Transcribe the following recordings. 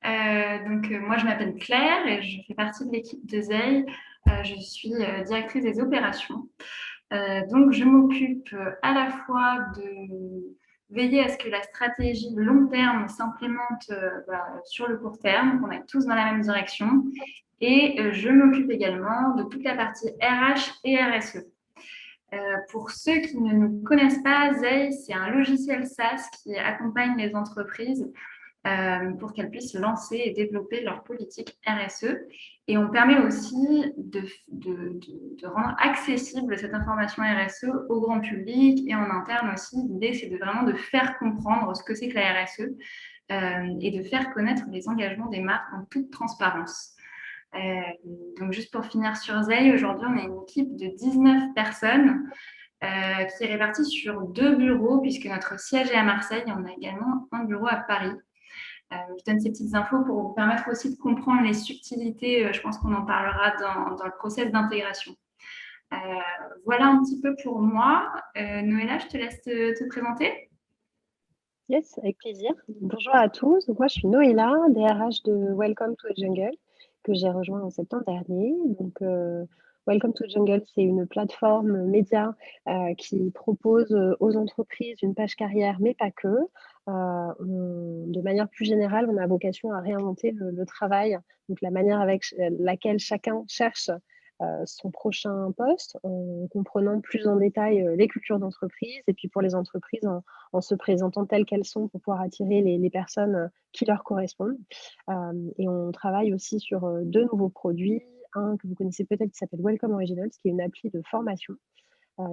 Moi, je m'appelle Claire et je fais partie de l'équipe de Zeil. Je suis directrice des opérations. Donc, je m'occupe à la fois de veiller à ce que la stratégie long terme s'implémente sur le court terme, qu'on aille tous dans la même direction. Et je m'occupe également de toute la partie RH et RSE. Pour ceux qui ne nous connaissent pas, Zeil, c'est un logiciel SaaS qui accompagne les entreprises pour qu'elles puissent lancer et développer leur politique RSE. Et on permet aussi de rendre accessible cette information RSE au grand public et en interne aussi. L'idée, c'est vraiment de faire comprendre ce que c'est que la RSE et de faire connaître les engagements des marques en toute transparence. Euh, donc, juste pour finir sur Zeil, aujourd'hui, on est une équipe de 19 personnes qui est répartie sur 2 bureaux, puisque notre siège est à Marseille et on a également un bureau à Paris. Je donne ces petites infos pour vous permettre aussi de comprendre les subtilités. Je pense qu'on en parlera dans le process d'intégration. Euh, voilà un petit peu pour moi. Noëlla, je te laisse te présenter. Yes, avec plaisir. Bonjour à tous. Donc moi, je suis Noëlla, DRH de Welcome to the Jungle, que j'ai rejoint en septembre dernier. Welcome to the Jungle, c'est une plateforme média qui propose aux entreprises une page carrière, mais pas que. De manière plus générale, on a vocation à réinventer le travail, donc la manière avec laquelle chacun cherche son prochain poste, en comprenant plus en détail les cultures d'entreprise, et puis pour les entreprises, en se présentant telles qu'elles sont pour pouvoir attirer les personnes qui leur correspondent. Et on travaille aussi sur 2 nouveaux produits. Un que vous connaissez peut-être qui s'appelle Welcome Originals, qui est une appli de formation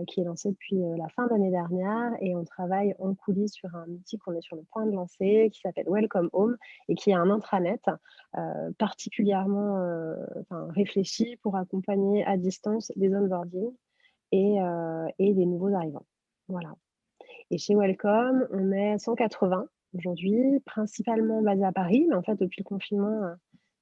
qui est lancée depuis la fin d'année dernière. Et on travaille en coulisses sur un outil qu'on est sur le point de lancer qui s'appelle Welcome Home et qui est un intranet particulièrement réfléchi pour accompagner à distance les onboarding et les nouveaux arrivants. Voilà. Et chez Welcome, on est 180 aujourd'hui, principalement basés à Paris. Mais en fait, depuis le confinement,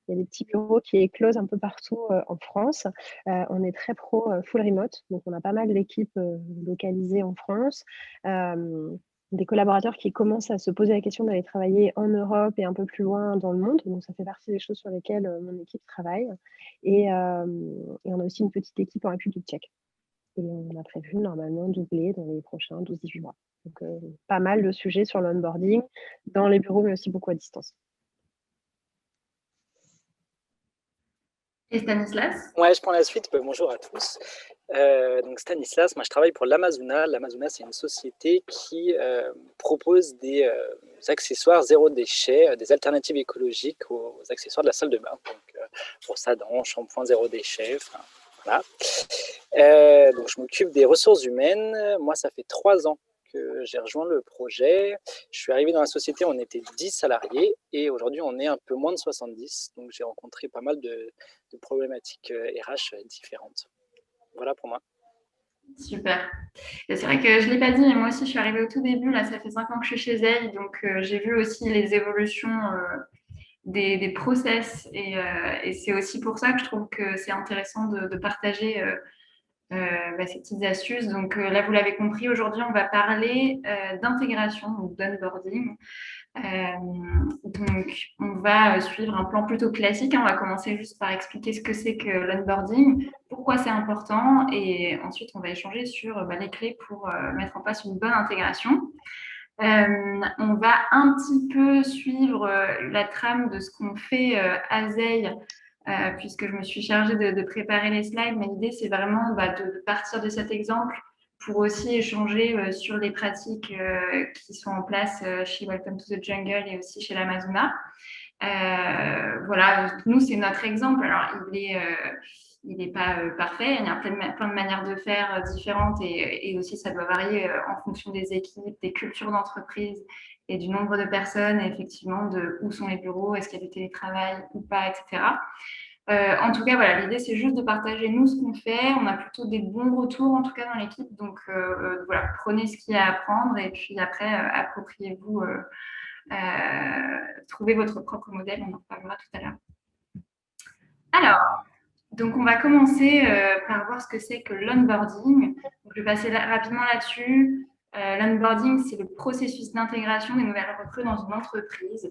il y a des petits bureaux qui éclosent un peu partout en France. On est très pro full remote, donc on a pas mal d'équipes localisées en France. Des collaborateurs qui commencent à se poser la question d'aller travailler en Europe et un peu plus loin dans le monde. Donc, ça fait partie des choses sur lesquelles mon équipe travaille. Et on a aussi une petite équipe en République tchèque. Et on a prévu normalement doubler dans les prochains 12-18 mois. Donc, pas mal de sujets sur l'onboarding dans les bureaux, mais aussi beaucoup à distance. Et Stanislas? Ouais, je prends la suite. Bonjour à tous. Donc Stanislas, moi je travaille pour l'Amazona. L'Amazona, c'est une société qui propose des accessoires zéro déchet, des alternatives écologiques aux accessoires de la salle de bain. Donc brosse à dents, shampoing zéro déchet, voilà. Donc je m'occupe des ressources humaines. Moi, ça fait 3 ans que j'ai rejoint le projet. Je suis arrivé dans la société, on était 10 salariés et aujourd'hui on est un peu moins de 70. Donc j'ai rencontré pas mal de problématiques RH différentes. Voilà pour moi. Super. Et c'est vrai que je ne l'ai pas dit, mais moi aussi je suis arrivée au tout début. Là, ça fait 5 ans que je suis chez Zeil, donc j'ai vu aussi les évolutions des process. Et c'est aussi pour ça que je trouve que c'est intéressant de partager ces petites astuces. Donc là, vous l'avez compris, aujourd'hui, on va parler d'intégration, donc d'onboarding. Donc, on va suivre un plan plutôt classique. On va commencer juste par expliquer ce que c'est que l'onboarding, pourquoi c'est important, et ensuite, on va échanger sur les clés pour mettre en place une bonne intégration. On va un petit peu suivre la trame de ce qu'on fait à Zeil, puisque je me suis chargée de préparer les slides, mais l'idée, c'est vraiment de partir de cet exemple pour aussi échanger sur les pratiques qui sont en place chez Welcome to the Jungle et aussi chez l'Amazona. Voilà, nous, c'est notre exemple. Alors, il n'est pas parfait. Il y a plein de manières de faire différentes et aussi, ça doit varier en fonction des équipes, des cultures d'entreprise et du nombre de personnes, et effectivement, de où sont les bureaux, est-ce qu'il y a du télétravail ou pas, etc. En tout cas, voilà, l'idée, c'est juste de partager, nous, ce qu'on fait. On a plutôt des bons retours, en tout cas, dans l'équipe. Donc, voilà, prenez ce qu'il y a à apprendre et puis après, appropriez-vous, trouvez votre propre modèle. On en parlera tout à l'heure. Alors, donc, on va commencer par voir ce que c'est que l'onboarding. Donc, je vais passer rapidement là-dessus. L'onboarding, c'est le processus d'intégration des nouvelles recrues dans une entreprise.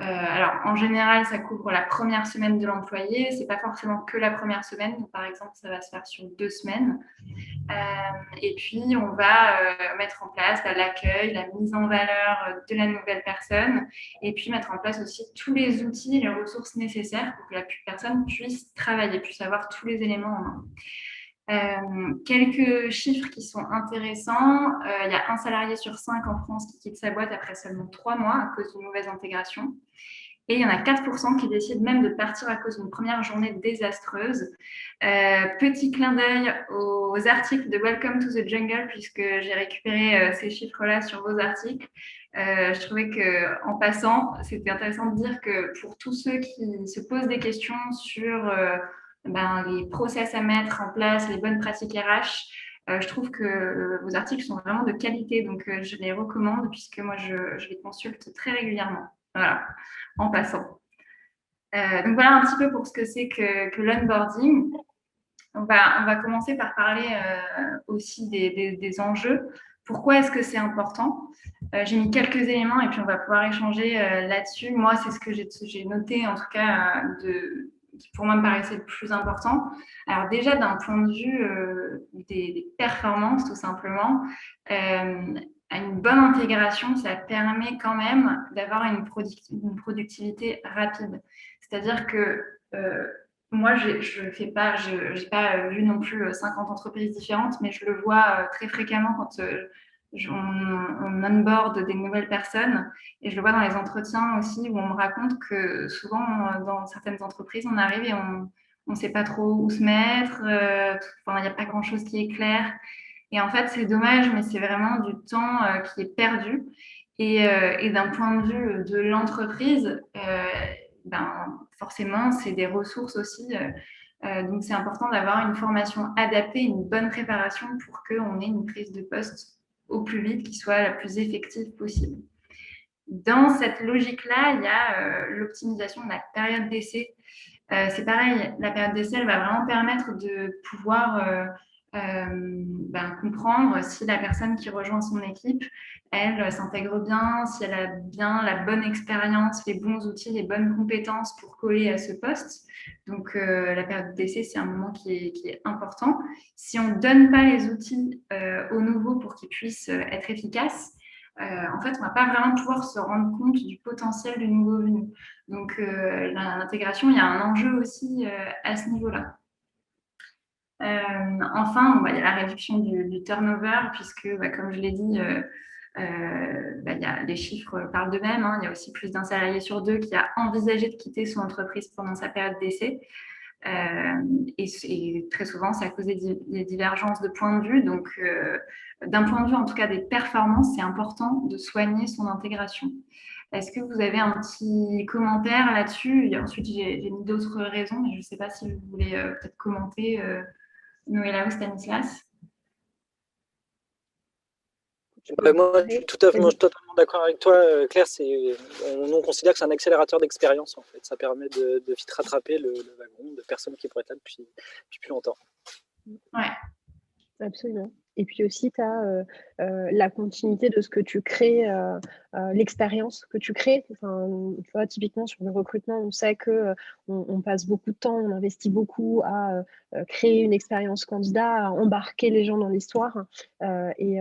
Alors, en général, ça couvre la première semaine de l'employé. C'est pas forcément que la première semaine. Donc, par exemple, ça va se faire sur 2 semaines. Et puis, on va mettre en place l'accueil, la mise en valeur de la nouvelle personne, et puis mettre en place aussi tous les outils et les ressources nécessaires pour que la personne puisse travailler, puisse avoir tous les éléments en main. Quelques chiffres qui sont intéressants. Il y a un salarié sur 5 en France qui quitte sa boîte après seulement 3 mois à cause d'une mauvaise intégration. Et il y en a 4% qui décident même de partir à cause d'une première journée désastreuse. Petit clin d'œil aux articles de Welcome to the Jungle, puisque j'ai récupéré ces chiffres-là sur vos articles. Je trouvais qu'en passant, c'était intéressant de dire que pour tous ceux qui se posent des questions sur les process à mettre en place, les bonnes pratiques RH, je trouve que vos articles sont vraiment de qualité, donc je les recommande puisque moi, je les consulte très régulièrement. Voilà, en passant. Donc voilà un petit peu pour ce que c'est que l'onboarding. On va commencer par parler aussi des enjeux. Pourquoi est-ce que c'est important? J'ai mis quelques éléments et puis on va pouvoir échanger là-dessus. Moi, c'est ce que j'ai noté, en tout cas, qui pour moi me paraissait le plus important. Alors déjà, d'un point de vue des performances, tout simplement, une bonne intégration, ça permet quand même d'avoir une productivité rapide. C'est-à-dire que moi, je n'ai pas vu non plus 50 entreprises différentes, mais je le vois très fréquemment quand on onboard des nouvelles personnes. Et je le vois dans les entretiens aussi, où on me raconte que souvent, dans certaines entreprises, on arrive et on ne sait pas trop où se mettre. Il n'y a pas grand-chose qui est clair. Et en fait, c'est dommage, mais c'est vraiment du temps qui est perdu. Et d'un point de vue de l'entreprise, forcément, c'est des ressources aussi. Donc, c'est important d'avoir une formation adaptée, une bonne préparation pour qu'on ait une prise de poste au plus vite qui soit la plus effective possible. Dans cette logique-là, il y a l'optimisation de la période d'essai. C'est pareil, la période d'essai, elle va vraiment permettre de pouvoir comprendre si la personne qui rejoint son équipe, elle s'intègre bien, si elle a bien la bonne expérience, les bons outils, les bonnes compétences pour coller à ce poste. Donc, la période d'essai, c'est un moment qui est important. Si on ne donne pas les outils aux nouveaux pour qu'ils puissent être efficaces, en fait, on ne va pas vraiment pouvoir se rendre compte du potentiel du nouveau venu. Donc, l'intégration, il y a un enjeu aussi à ce niveau-là. Enfin, il y a la réduction du turnover, puisque, comme je l'ai dit, les chiffres parlent d'eux-mêmes. Il y a aussi plus d'un salarié sur 2 qui a envisagé de quitter son entreprise pendant sa période d'essai. Et très souvent, c'est à cause des divergences de points de vue. Donc, d'un point de vue, en tout cas, des performances, c'est important de soigner son intégration. Est-ce que vous avez un petit commentaire là-dessus? Ensuite, j'ai mis d'autres raisons, mais je ne sais pas si vous voulez peut-être commenter, Noëlla ou Stanislas. Moi, je suis totalement d'accord avec toi, Claire. On considère que c'est un accélérateur d'expérience, en fait. Ça permet de vite rattraper le wagon de personnes qui pourraient être là depuis plus longtemps. Ouais. Absolument. Et puis aussi, tu as la continuité de ce que tu crées, l'expérience que tu crées. Enfin, tu vois, typiquement, sur le recrutement, on sait qu'on passe beaucoup de temps, on investit beaucoup à créer une expérience candidat, à embarquer les gens dans l'histoire. Et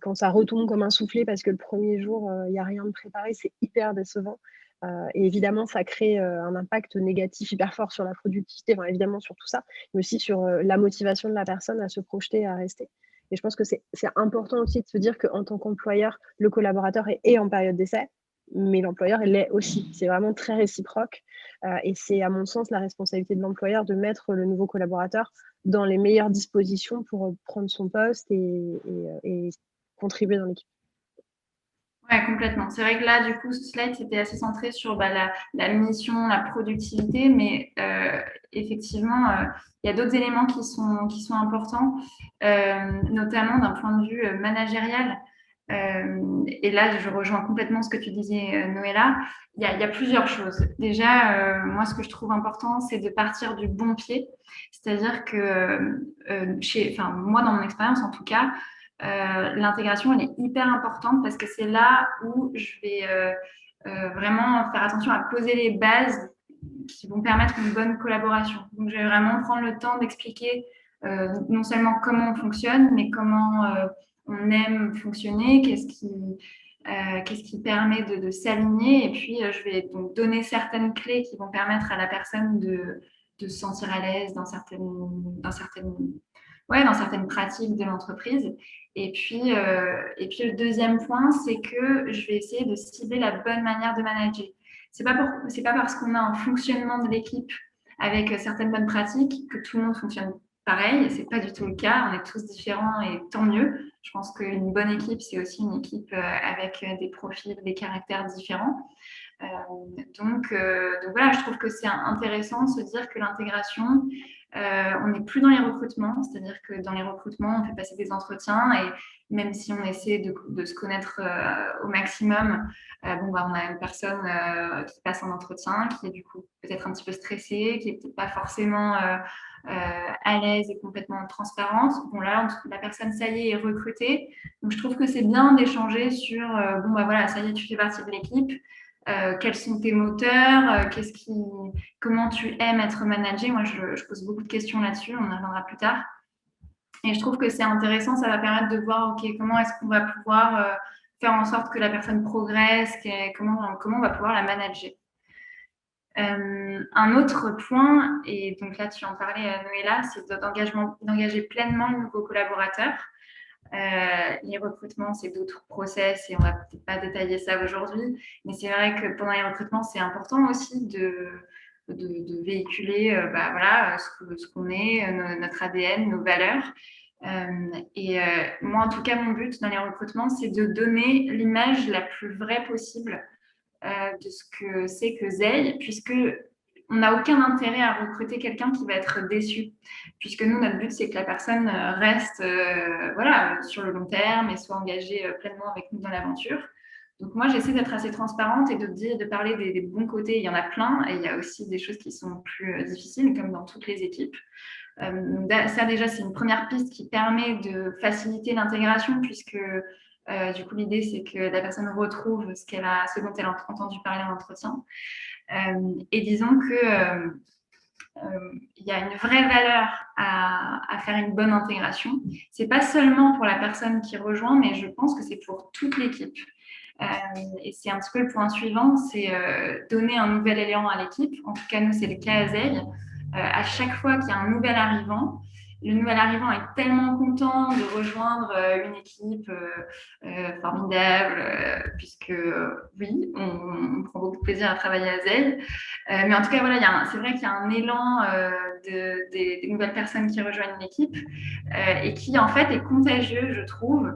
quand ça retombe comme un soufflet parce que le premier jour, il n'y a rien de préparé, c'est hyper décevant. Et évidemment, ça crée un impact négatif hyper fort sur la productivité, évidemment sur tout ça, mais aussi sur la motivation de la personne à se projeter et à rester. Et je pense que c'est important aussi de se dire qu'en tant qu'employeur, le collaborateur est en période d'essai, mais l'employeur, il l'est aussi. C'est vraiment très réciproque. Et c'est, à mon sens, la responsabilité de l'employeur de mettre le nouveau collaborateur dans les meilleures dispositions pour prendre son poste et contribuer dans l'équipe. Oui, complètement. C'est vrai que là, du coup, ce slide, c'était assez centré sur la mission, la productivité, mais effectivement, il y a d'autres éléments qui sont importants, notamment d'un point de vue managérial. Et là, je rejoins complètement ce que tu disais, Noëlla. Il y a plusieurs choses. Déjà, moi, ce que je trouve important, c'est de partir du bon pied. C'est-à-dire que, moi, dans mon expérience, en tout cas, l'intégration, elle est hyper importante parce que c'est là où je vais vraiment faire attention à poser les bases qui vont permettre une bonne collaboration. Donc, je vais vraiment prendre le temps d'expliquer non seulement comment on fonctionne, mais comment on aime fonctionner, qu'est-ce qui permet de s'aligner. Et puis, je vais donc donner certaines clés qui vont permettre à la personne de se sentir à l'aise dans certaines pratiques de l'entreprise. Et puis le deuxième point, c'est que je vais essayer de cibler la bonne manière de manager. C'est pas parce qu'on a un fonctionnement de l'équipe avec certaines bonnes pratiques que tout le monde fonctionne pareil. C'est pas du tout le cas. On est tous différents et tant mieux. Je pense qu'une bonne équipe, c'est aussi une équipe avec des profils, des caractères différents. Donc voilà, je trouve que c'est intéressant de se dire que l'intégration, on n'est plus dans les recrutements, c'est-à-dire que dans les recrutements, on fait passer des entretiens et même si on essaie de se connaître au maximum, on a une personne qui passe en entretien, qui est du coup peut-être un petit peu stressée, qui n'est peut-être pas forcément à l'aise et complètement transparente. Bon, là, la personne, ça y est recrutée. Donc, je trouve que c'est bien d'échanger sur, voilà, ça y est, tu fais partie de l'équipe. Quels sont tes moteurs, comment tu aimes être managé. Moi, je pose beaucoup de questions là-dessus, on y reviendra plus tard. Et je trouve que c'est intéressant, ça va permettre de voir, OK, comment est-ce qu'on va pouvoir faire en sorte que la personne progresse, comment on va pouvoir la manager. Un autre point, et donc là tu en parlais Noëlla, c'est d'engager pleinement le nouveau collaborateur. Les recrutements, c'est d'autres process et on va peut-être pas détailler ça aujourd'hui, mais c'est vrai que pendant les recrutements, c'est important aussi de véhiculer ce qu'on est, notre ADN, nos valeurs. Moi, en tout cas, mon but dans les recrutements, c'est de donner l'image la plus vraie possible de ce que c'est que Zeil, puisque on n'a aucun intérêt à recruter quelqu'un qui va être déçu, puisque nous, notre but, c'est que la personne reste sur le long terme et soit engagée pleinement avec nous dans l'aventure. Donc moi, j'essaie d'être assez transparente et de parler des bons côtés. Il y en a plein et il y a aussi des choses qui sont plus difficiles, comme dans toutes les équipes. Ça, déjà, c'est une première piste qui permet de faciliter l'intégration, puisque du coup, l'idée, c'est que la personne retrouve ce dont elle a entendu parler en entretien. Et disons que il y a une vraie valeur à faire une bonne intégration. C'est pas seulement pour la personne qui rejoint, mais je pense que c'est pour toute l'équipe. Et c'est un petit peu le point suivant, c'est donner un nouvel élan à l'équipe. En tout cas, nous, c'est le cas à Zeil. À chaque fois qu'il y a un nouvel arrivant, le nouvel arrivant est tellement content de rejoindre une équipe formidable, puisque oui, on prend beaucoup de plaisir à travailler à Zeil. Mais en tout cas, voilà, c'est vrai qu'il y a un élan des nouvelles personnes qui rejoignent l'équipe et qui, en fait, est contagieux, je trouve.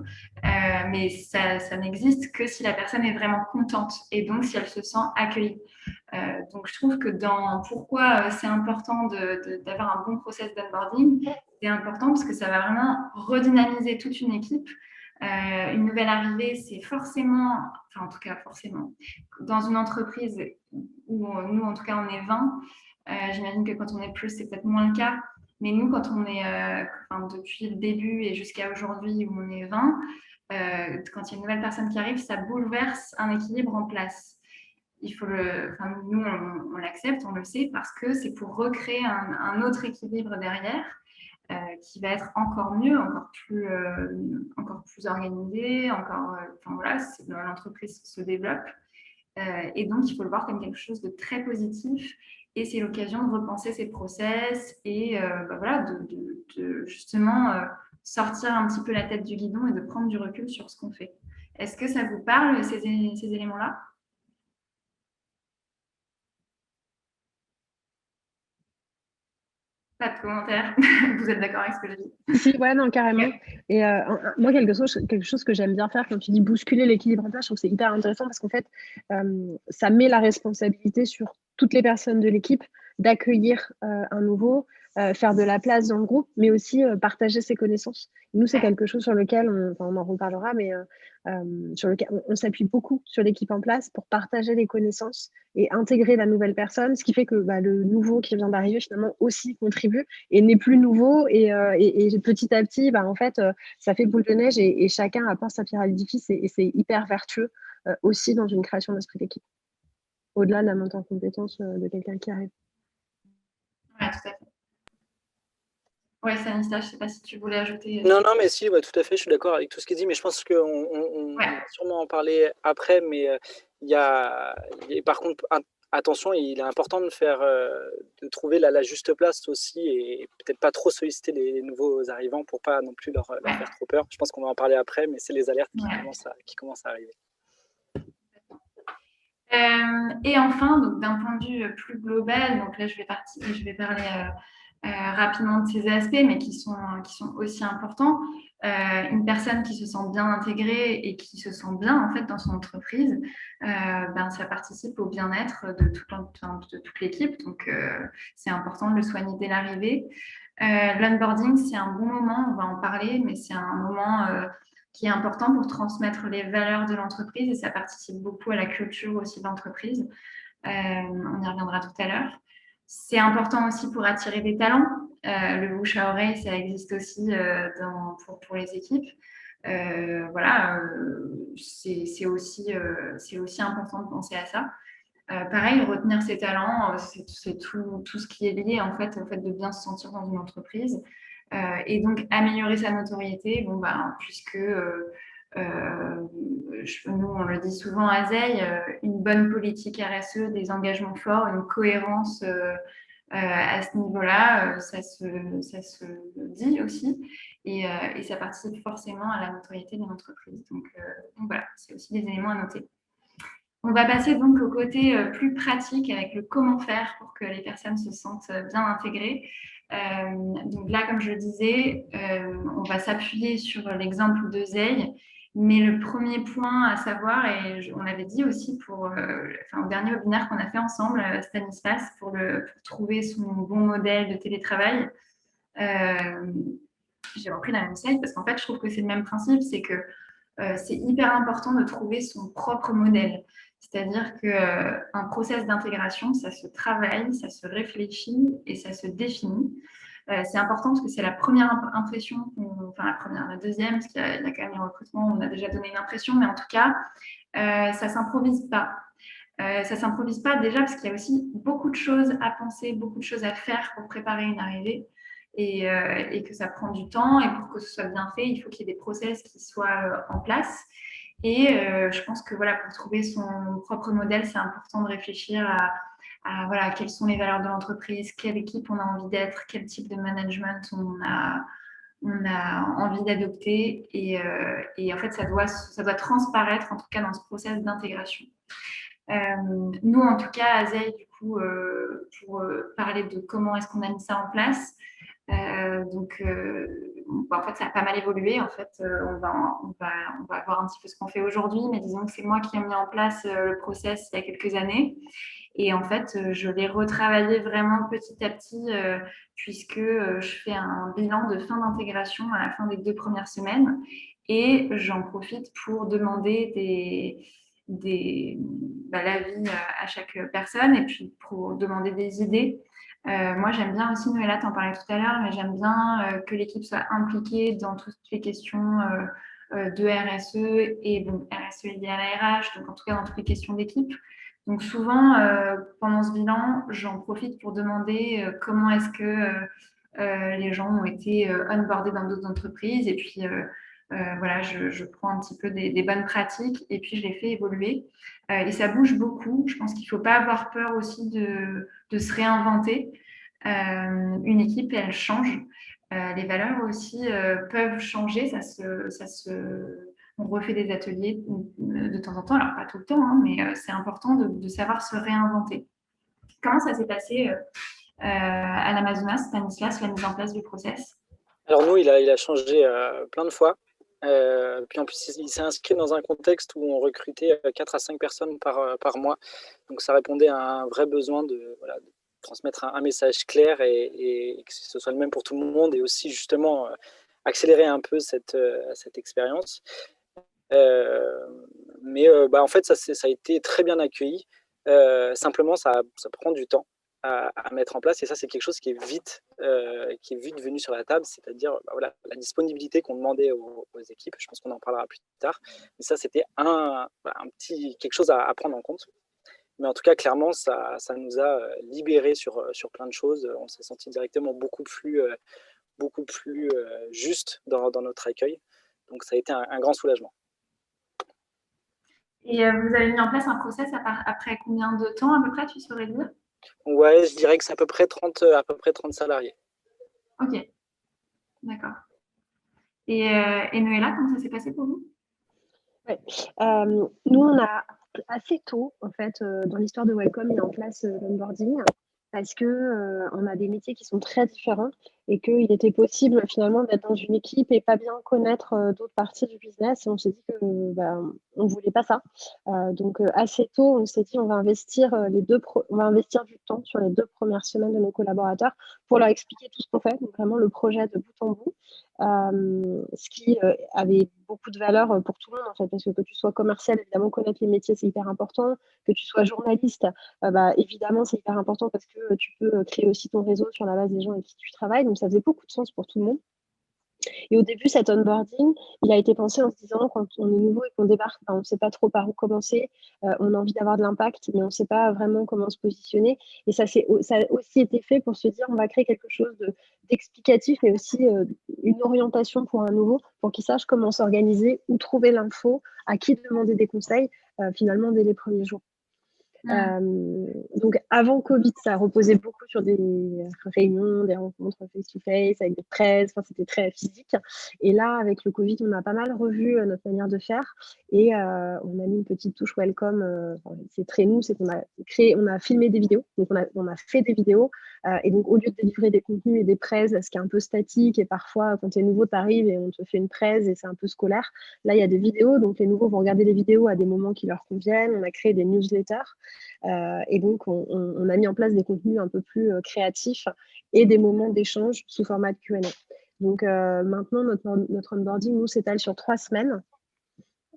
Mais ça n'existe que si la personne est vraiment contente et donc si elle se sent accueillie. Donc, je trouve que pourquoi c'est important d'avoir un bon process d'onboarding, c'est important parce que ça va vraiment redynamiser toute une équipe. Une nouvelle arrivée, c'est forcément, en tout cas forcément, dans une entreprise où nous, en tout cas, on est 20, j'imagine que quand on est plus, c'est peut-être moins le cas, mais nous, quand on est, depuis le début et jusqu'à aujourd'hui où on est 20, quand il y a une nouvelle personne qui arrive, ça bouleverse un équilibre en place. Nous, on l'accepte, on le sait, parce que c'est pour recréer un autre équilibre derrière qui va être encore mieux, encore plus organisé, l'entreprise se développe. Et donc, il faut le voir comme quelque chose de très positif. Et c'est l'occasion de repenser ses process et de justement sortir un petit peu la tête du guidon et de prendre du recul sur ce qu'on fait. Est-ce que ça vous parle, ces éléments-là ? Pas de commentaires. Vous êtes d'accord avec ce que je dis? Si, ouais, non, carrément. Et moi, quelque chose que j'aime bien faire quand tu dis bousculer l'équilibre en place, je trouve que c'est hyper intéressant parce qu'en fait, ça met la responsabilité sur toutes les personnes de l'équipe d'accueillir un nouveau, faire de la place dans le groupe, mais aussi partager ses connaissances. Nous, c'est quelque chose sur lequel on en reparlera, mais sur lequel on s'appuie beaucoup sur l'équipe en place pour partager les connaissances et intégrer la nouvelle personne, ce qui fait que le nouveau qui vient d'arriver finalement aussi contribue et n'est plus nouveau et petit à petit, en fait, ça fait boule de neige et chacun apporte sa pierre à l'édifice et c'est hyper vertueux. aussi dans une création d'esprit d'équipe, au-delà de la montée en compétence de quelqu'un qui arrive. Ouais, tout à fait. Ouais, Stanislas, je ne sais pas si tu voulais ajouter. Non, mais si, tout à fait, je suis d'accord avec tout ce qu'il dit, mais je pense qu'on va sûrement en parler après, mais par contre, attention, il est important de trouver la juste place aussi, et peut-être pas trop solliciter les nouveaux arrivants pour pas non plus leur faire trop peur. Je pense qu'on va en parler après, mais c'est les alertes qui commencent à arriver. Et enfin, donc d'un point de vue plus global, donc là je vais parler rapidement de ces aspects, mais qui sont aussi importants. Une personne qui se sent bien intégrée et qui se sent bien en fait dans son entreprise, ça participe au bien-être de toute l'équipe. Donc c'est important de le soigner dès l'arrivée. L'onboarding, c'est un bon moment, on va en parler, mais c'est un moment qui est important pour transmettre les valeurs de l'entreprise et ça participe beaucoup à la culture aussi de l'entreprise. On y reviendra tout à l'heure. C'est important aussi pour attirer des talents. Le bouche à oreille, ça existe aussi pour les équipes. C'est aussi important de penser à ça. Pareil, retenir ses talents, c'est tout ce qui est lié en fait, au fait de bien se sentir dans une entreprise. Et donc, améliorer sa notoriété, puisque nous, on le dit souvent à Zeil, une bonne politique RSE, des engagements forts, une cohérence à ce niveau-là, ça se dit aussi. Et ça participe forcément à la notoriété de l'entreprise. Donc voilà, c'est aussi des éléments à noter. On va passer donc au côté plus pratique avec le comment faire pour que les personnes se sentent bien intégrées. Donc là, comme je le disais, on va s'appuyer sur l'exemple de Zeil, mais le premier point à savoir, et on l'avait dit aussi au dernier webinaire qu'on a fait ensemble, Stanislas, pour trouver son bon modèle de télétravail, j'ai repris la même slide parce qu'en fait, je trouve que c'est le même principe, c'est que c'est hyper important de trouver son propre modèle. C'est-à-dire qu'un process d'intégration, ça se travaille, ça se réfléchit et ça se définit. C'est important parce que c'est la première impression, la deuxième, parce qu'il y a quand même les recrutements, on a déjà donné une impression, mais en tout cas, ça ne s'improvise pas. Ça ne s'improvise pas déjà parce qu'il y a aussi beaucoup de choses à penser, beaucoup de choses à faire pour préparer une arrivée et que ça prend du temps. Et pour que ce soit bien fait, il faut qu'il y ait des process qui soient en place. Et je pense que voilà, pour trouver son propre modèle, c'est important de réfléchir à quelles sont les valeurs de l'entreprise, quelle équipe on a envie d'être, quel type de management on a envie d'adopter. Et en fait, ça doit transparaître, en tout cas dans ce process d'intégration. Nous, en tout cas, à Zeil, du coup, pour parler de comment est-ce qu'on a mis ça en place, en fait, ça a pas mal évolué. En fait, on va voir un petit peu ce qu'on fait aujourd'hui, mais disons que c'est moi qui ai mis en place le process il y a quelques années. Et en fait, je l'ai retravaillé vraiment petit à petit, puisque je fais un bilan de fin d'intégration à la fin des 2 premières semaines. Et j'en profite pour demander l'avis à chaque personne et puis pour demander des idées. Moi, j'aime bien aussi, Noëlla, t'en parlais tout à l'heure, mais j'aime bien que l'équipe soit impliquée dans toutes les questions de RSE et RSE liées à la RH, donc en tout cas dans toutes les questions d'équipe. Donc souvent, pendant ce bilan, j'en profite pour demander comment est-ce que les gens ont été onboardés dans d'autres entreprises et puis je prends un petit peu des bonnes pratiques et puis je les fais évoluer. Et ça bouge beaucoup. Je pense qu'il ne faut pas avoir peur aussi de se réinventer. Une équipe, elle change. Les valeurs aussi peuvent changer. On refait des ateliers de temps en temps. Alors, pas tout le temps, hein, mais c'est important de savoir se réinventer. Comment ça s'est passé à l'Amazonas, Stanislas, la mise en place du process? Alors nous, il a changé plein de fois. Puis en plus, il s'est inscrit dans un contexte où on recrutait 4 à 5 personnes par mois. Donc ça répondait à un vrai besoin de transmettre un message clair et que ce soit le même pour tout le monde et aussi justement accélérer un peu cette expérience. En fait, ça a été très bien accueilli. Simplement, ça prend du temps. à mettre en place. Et ça, c'est quelque chose qui est vite venu sur la table, c'est-à-dire voilà, la disponibilité qu'on demandait aux équipes. Je pense qu'on en parlera plus tard. Mais ça, c'était quelque chose à prendre en compte. Mais en tout cas, clairement, ça nous a libérés sur plein de choses. On s'est senti directement beaucoup plus juste dans notre accueil. Donc, ça a été un grand soulagement. Et vous avez mis en place un process après combien de temps à peu près, tu saurais dire? Ouais, je dirais que c'est à peu près 30 salariés. Ok, d'accord. Et Noëlla, comment ça s'est passé pour vous? Ouais. Nous, on a assez tôt, en fait, dans l'histoire de Welcome, mis en place l'onboarding parce que on a des métiers qui sont très différents et qu'il était possible finalement d'être dans une équipe et pas bien connaître d'autres parties du business. Et on s'est dit que on voulait pas ça. Donc assez tôt, on s'est dit on va investir on va investir du temps sur les 2 premières semaines de nos collaborateurs pour leur expliquer tout ce qu'on fait, donc vraiment le projet de bout en bout. Ce qui avait beaucoup de valeur pour tout le monde en fait, parce que tu sois commercial, évidemment connaître les métiers c'est hyper important, que tu sois journaliste, évidemment c'est hyper important parce que tu peux créer aussi ton réseau sur la base des gens avec qui tu travailles, donc ça faisait beaucoup de sens pour tout le monde. Et au début, cet onboarding, il a été pensé en se disant, quand on est nouveau et qu'on débarque, on ne sait pas trop par où commencer, on a envie d'avoir de l'impact, mais on ne sait pas vraiment comment se positionner. Et ça a aussi été fait pour se dire, on va créer quelque chose d'explicatif, mais aussi une orientation pour un nouveau, pour qu'il sache comment s'organiser, où trouver l'info, à qui demander des conseils, finalement, dès les premiers jours. Donc avant Covid, ça reposait beaucoup sur des réunions, des rencontres face-to-face avec des presse, c'était très physique. Et là, avec le Covid, on a pas mal revu notre manière de faire et on a mis une petite touche welcome. C'est très nous, c'est qu'on a filmé des vidéos, donc on a fait des vidéos et donc au lieu de délivrer des contenus et des presse, ce qui est un peu statique et parfois quand tu es nouveau, tu arrives et on te fait une presse et c'est un peu scolaire. Là, il y a des vidéos, donc les nouveaux vont regarder les vidéos à des moments qui leur conviennent. On a créé des newsletters. Et donc, on a mis en place des contenus un peu plus créatifs et des moments d'échange sous format de Q&A. Donc, maintenant, notre onboarding, nous, s'étale sur 3 semaines.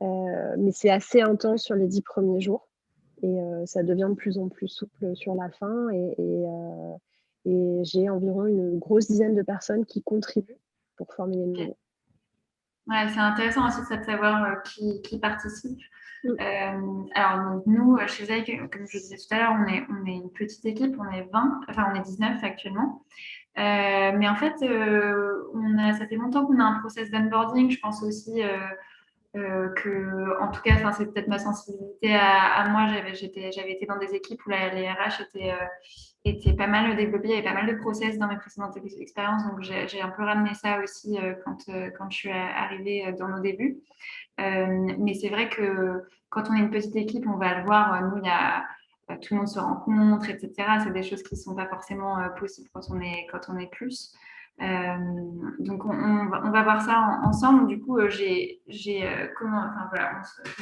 Mais c'est assez intense sur les 10 premiers jours. Et ça devient de plus en plus souple sur la fin. Et j'ai environ une grosse dizaine de personnes qui contribuent pour former les nouveaux. Ouais, c'est intéressant aussi de savoir qui participe. Alors, donc, nous, chez Zai, comme je disais tout à l'heure, on est une petite équipe, on est 20, enfin on est 19 actuellement. Mais en fait, ça fait longtemps qu'on a un process d'onboarding. Je pense aussi que, en tout cas, c'est peut-être ma sensibilité à moi. J'avais été dans des équipes où les RH étaient pas mal développés. Il y avait pas mal de process dans mes précédentes expériences. Donc, j'ai un peu ramené ça aussi quand je suis arrivée dans nos débuts. Mais c'est vrai que quand on est une petite équipe, on va le voir. Nous, tout le monde se rencontre, etc. C'est des choses qui ne sont pas forcément possibles quand on est plus. Donc, on va voir ça ensemble. Du coup, voilà, je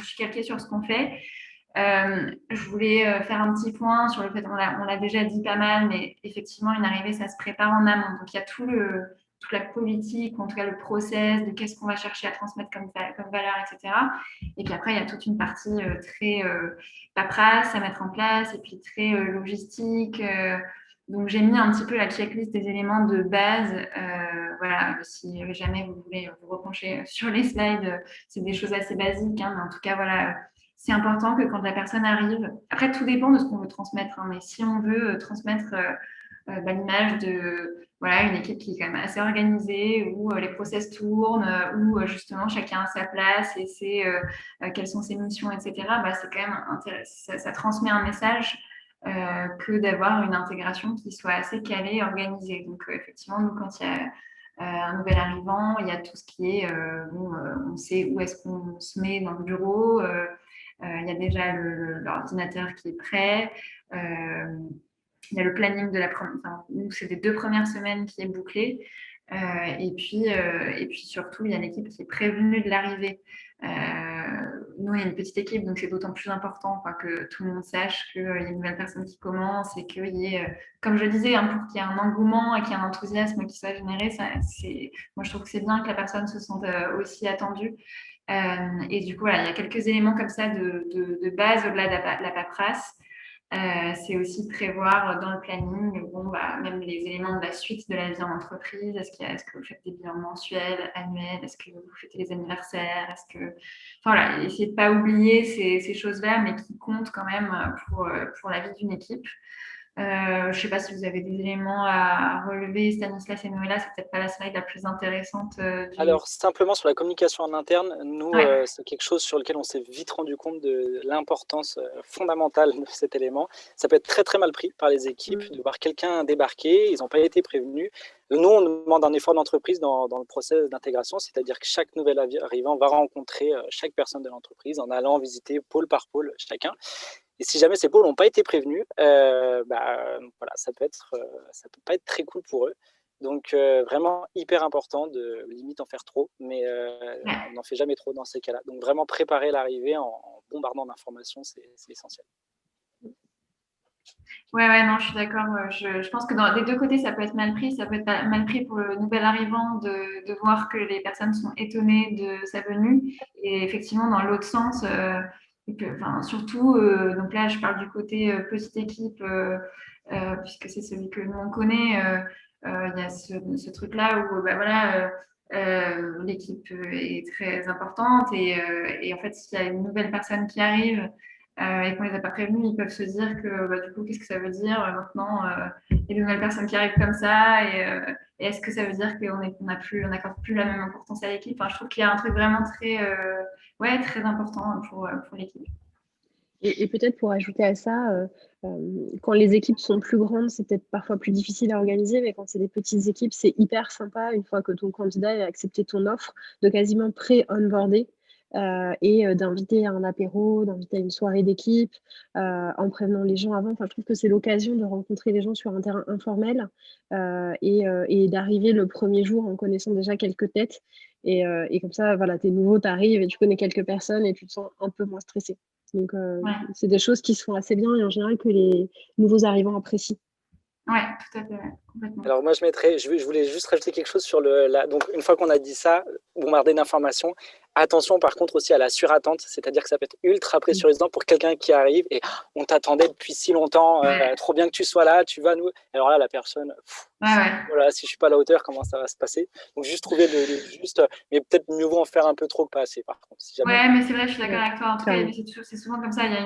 suis calquée sur ce qu'on fait. Je voulais faire un petit point sur le fait, on l'a déjà dit pas mal, mais effectivement, une arrivée, ça se prépare en amont. Donc, il y a toute la politique, ou en tout cas le process de qu'est-ce qu'on va chercher à transmettre comme valeur, etc. Et puis après, il y a toute une partie très paperasse à mettre en place et puis très logistique. Donc, j'ai mis un petit peu la checklist des éléments de base. Voilà, si jamais vous voulez vous repencher sur les slides, c'est des choses assez basiques, hein, mais en tout cas, voilà, c'est important que quand la personne arrive, après, tout dépend de ce qu'on veut transmettre, hein, mais si on veut transmettre l'image de une équipe qui est quand même assez organisée, où les process tournent, où justement chacun a sa place et sait quelles sont ses missions, etc., c'est quand même intéressant. Ça transmet un message que d'avoir une intégration qui soit assez calée, organisée. Donc, effectivement, nous, quand il y a un nouvel arrivant, il y a tout ce qui est, on sait où est-ce qu'on se met dans le bureau, il y a déjà l'ordinateur qui est prêt, il y a le planning de nous, c'est des 2 premières semaines qui est bouclé. Et puis surtout, il y a l'équipe qui est prévenue de l'arrivée. Nous, il y a une petite équipe, donc c'est d'autant plus important que tout le monde sache qu'il y a une nouvelle personne qui commence et qu'il y ait, comme je disais, pour qu'il y ait un engouement et qu'il y ait un enthousiasme qui soit généré. Moi, je trouve que c'est bien que la personne se sente aussi attendue. Et du coup, voilà, il y a quelques éléments comme ça de base au-delà de la paperasse. C'est aussi prévoir dans le planning, bon, bah, même les éléments de la suite de la vie en entreprise. Est-ce que vous faites des bilans mensuels, annuels? Est-ce que vous fêtez les anniversaires? Enfin, voilà, essayer de pas oublier ces choses-là, mais qui comptent quand même pour la vie d'une équipe. Je ne sais pas si vous avez des éléments à relever, Stanislas et Noëlla, c'est peut-être pas la slide la plus intéressante Alors, simplement sur la communication en interne, nous, Ouais. c'est quelque chose sur lequel on s'est vite rendu compte de l'importance fondamentale de cet élément. Ça peut être très très mal pris par les équipes de voir quelqu'un débarquer, ils n'ont pas été prévenus. Nous, on demande un effort d'entreprise dans le process d'intégration, c'est-à-dire que chaque nouvel arrivant va rencontrer chaque personne de l'entreprise en allant visiter pôle par pôle chacun. Et si jamais ces pôles n'ont pas été prévenus, voilà, ça peut pas être très cool pour eux. Donc vraiment hyper important de limite en faire trop, mais on n'en fait jamais trop dans ces cas-là. Donc vraiment préparer l'arrivée en bombardant d'informations, c'est essentiel. Ouais, non, je suis d'accord. Je pense que des deux côtés, ça peut être mal pris. Ça peut être mal pris pour le nouvel arrivant de voir que les personnes sont étonnées de sa venue. Et effectivement, dans l'autre sens, surtout, donc là, je parle du côté petite équipe, puisque c'est celui que nous, on connaît. Il y a ce truc-là où, bah, voilà, l'équipe est très importante. Et en fait, s'il y a une nouvelle personne qui arrive, et qu'on les a pas prévenus, ils peuvent se dire que bah, du coup, qu'est-ce que ça veut dire maintenant il y a de nouvelles personnes qui arrivent comme ça et est-ce que ça veut dire qu'on n'accorde plus la même importance à l'équipe. Enfin, je trouve qu'il y a un truc vraiment très important pour l'équipe. Et peut-être pour ajouter à ça, quand les équipes sont plus grandes, c'est peut-être parfois plus difficile à organiser, mais quand c'est des petites équipes, c'est hyper sympa, une fois que ton candidat a accepté ton offre, de quasiment pré-onboarder et d'inviter à un apéro, d'inviter à une soirée d'équipe, en prévenant les gens avant. Enfin, je trouve que c'est l'occasion de rencontrer les gens sur un terrain informel et d'arriver le premier jour en connaissant déjà quelques têtes. Et comme ça, voilà, t'es nouveau, t'arrives et tu connais quelques personnes et tu te sens un peu moins stressé. Donc, Ouais. c'est des choses qui se font assez bien et en général que les nouveaux arrivants apprécient. Ouais, tout à fait, ouais, complètement. Alors moi, je voulais juste rajouter quelque chose sur donc une fois qu'on a dit ça, bombarder d'informations, attention par contre aussi à la surattente, c'est-à-dire que ça peut être ultra pressurisant pour quelqu'un qui arrive et on t'attendait depuis si longtemps, trop bien que tu sois là, tu vas nous... Alors là, la personne, voilà, si je suis pas à la hauteur, comment ça va se passer? Donc juste trouver le juste, mais peut-être mieux vaut en faire un peu trop que pas assez par contre. Si jamais... Ouais, mais c'est vrai, je suis d'accord avec toi. En tout cas, Clairement. c'est souvent comme ça, il y a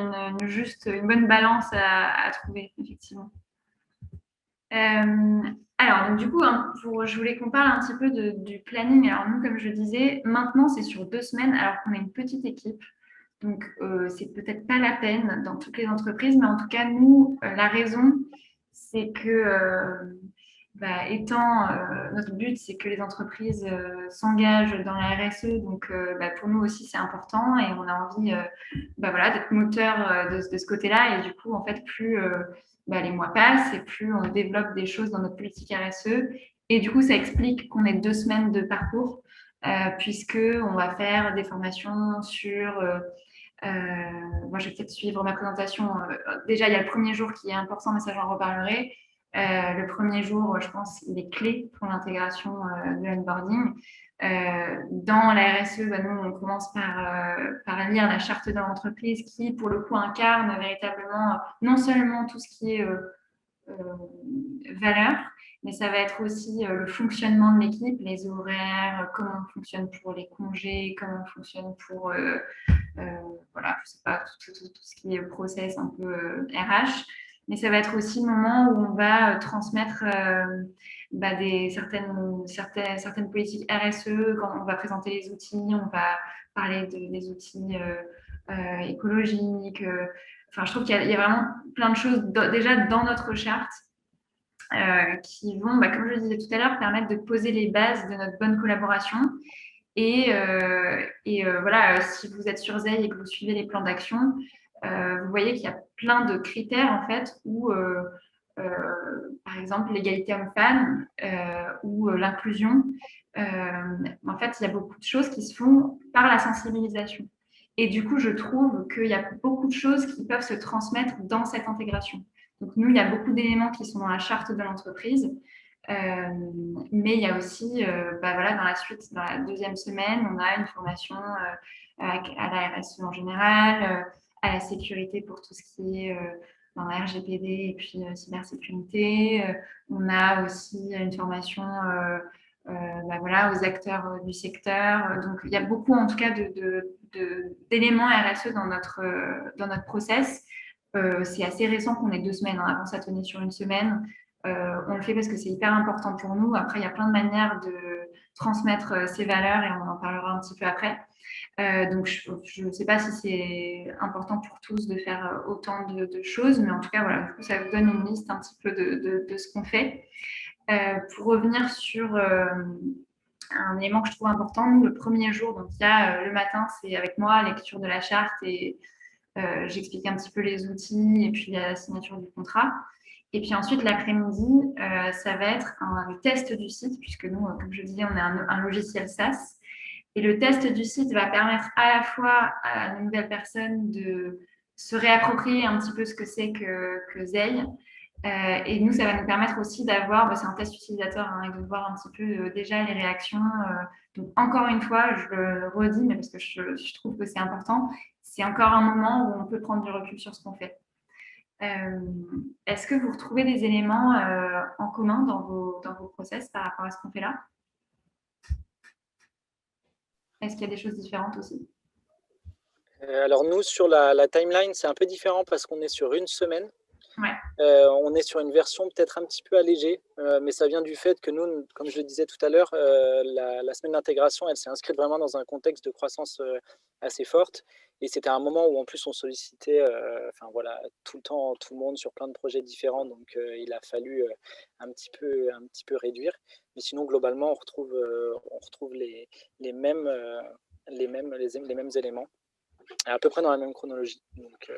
une bonne balance à trouver, effectivement. Alors, donc, du coup, je voulais qu'on parle un petit peu du planning. Alors, nous, comme je disais, maintenant, c'est sur 2 semaines, alors qu'on est une petite équipe. Donc, c'est peut-être pas la peine dans toutes les entreprises, mais en tout cas, nous, la raison, c'est que, notre but, c'est que les entreprises s'engagent dans la RSE. Donc, pour nous aussi, c'est important et on a envie voilà, d'être moteur de ce côté-là. Et du coup, en fait, plus les mois passent et plus on développe des choses dans notre politique RSE. Et du coup, ça explique qu'on ait 2 semaines de parcours, puisque on va faire des formations sur moi, je vais peut-être suivre ma présentation. Déjà, il y a le premier jour qui est important, mais ça, j'en reparlerai. Le premier jour, je pense, il est clé pour l'intégration de l'onboarding. Dans la RSE, nous, on commence par lire la charte de l'entreprise qui, pour le coup, incarne véritablement non seulement tout ce qui est valeur, mais ça va être aussi le fonctionnement de l'équipe, les horaires, comment on fonctionne pour les congés, comment on fonctionne pour voilà, je sais pas, tout ce qui est process un peu RH. Mais ça va être aussi le moment où on va transmettre certaines politiques RSE, quand on va présenter les outils, on va parler des outils écologiques. Enfin, je trouve qu'il y a vraiment plein de choses déjà dans notre charte qui vont, comme je le disais tout à l'heure, permettre de poser les bases de notre bonne collaboration. Voilà, si vous êtes sur Zeil et que vous suivez les plans d'action, vous voyez qu'il y a plein de critères en fait où, par exemple, l'égalité homme-femme ou l'inclusion, en fait, il y a beaucoup de choses qui se font par la sensibilisation. Et du coup, je trouve qu'il y a beaucoup de choses qui peuvent se transmettre dans cette intégration. Donc, nous, il y a beaucoup d'éléments qui sont dans la charte de l'entreprise. Mais il y a aussi, voilà, dans la suite, dans la 2e semaine, on a une formation à la RSE en général, à la sécurité pour tout ce qui est dans la RGPD et puis cybersécurité. On a aussi une formation voilà, aux acteurs du secteur. Donc, il y a beaucoup, en tout cas, d'éléments RSE dans notre process. C'est assez récent qu'on ait 2 semaines. Hein. Avant, ça tenait sur une semaine. On le fait parce que c'est hyper important pour nous. Après, il y a plein de manières de transmettre ces valeurs et on en parlera un petit peu après. Donc, je ne sais pas si c'est important pour tous de faire autant de choses, mais en tout cas, voilà, du coup, ça vous donne une liste un petit peu de ce qu'on fait. Pour revenir sur un élément que je trouve important, nous, le premier jour, donc il y a le matin, c'est avec moi, lecture de la charte et j'explique un petit peu les outils et puis la signature du contrat. Et puis ensuite, l'après-midi, ça va être le test du site, puisque nous, comme je disais, on est un logiciel SaaS. Et le test du site va permettre à la fois à une nouvelle personne de se réapproprier un petit peu ce que c'est que Zeil. Et nous, ça va nous permettre aussi d'avoir, c'est un test utilisateur, hein, et de voir un petit peu déjà les réactions. Donc, encore une fois, je le redis, mais parce que je trouve que c'est important, c'est encore un moment où on peut prendre du recul sur ce qu'on fait. Est-ce que vous retrouvez des éléments en commun dans vos process par rapport à ce qu'on fait là? Est-ce qu'il y a des choses différentes aussi? Alors nous, sur la timeline, c'est un peu différent parce qu'on est sur une semaine. Ouais. On est sur une version peut-être un petit peu allégée, mais ça vient du fait que nous, comme je le disais tout à l'heure, la semaine d'intégration, elle s'est inscrite vraiment dans un contexte de croissance assez forte. Et c'était un moment où en plus on sollicitait voilà, tout le temps tout le monde sur plein de projets différents. Donc il a fallu un petit peu réduire. Mais sinon, globalement, on retrouve les mêmes éléments, à peu près dans la même chronologie. Donc,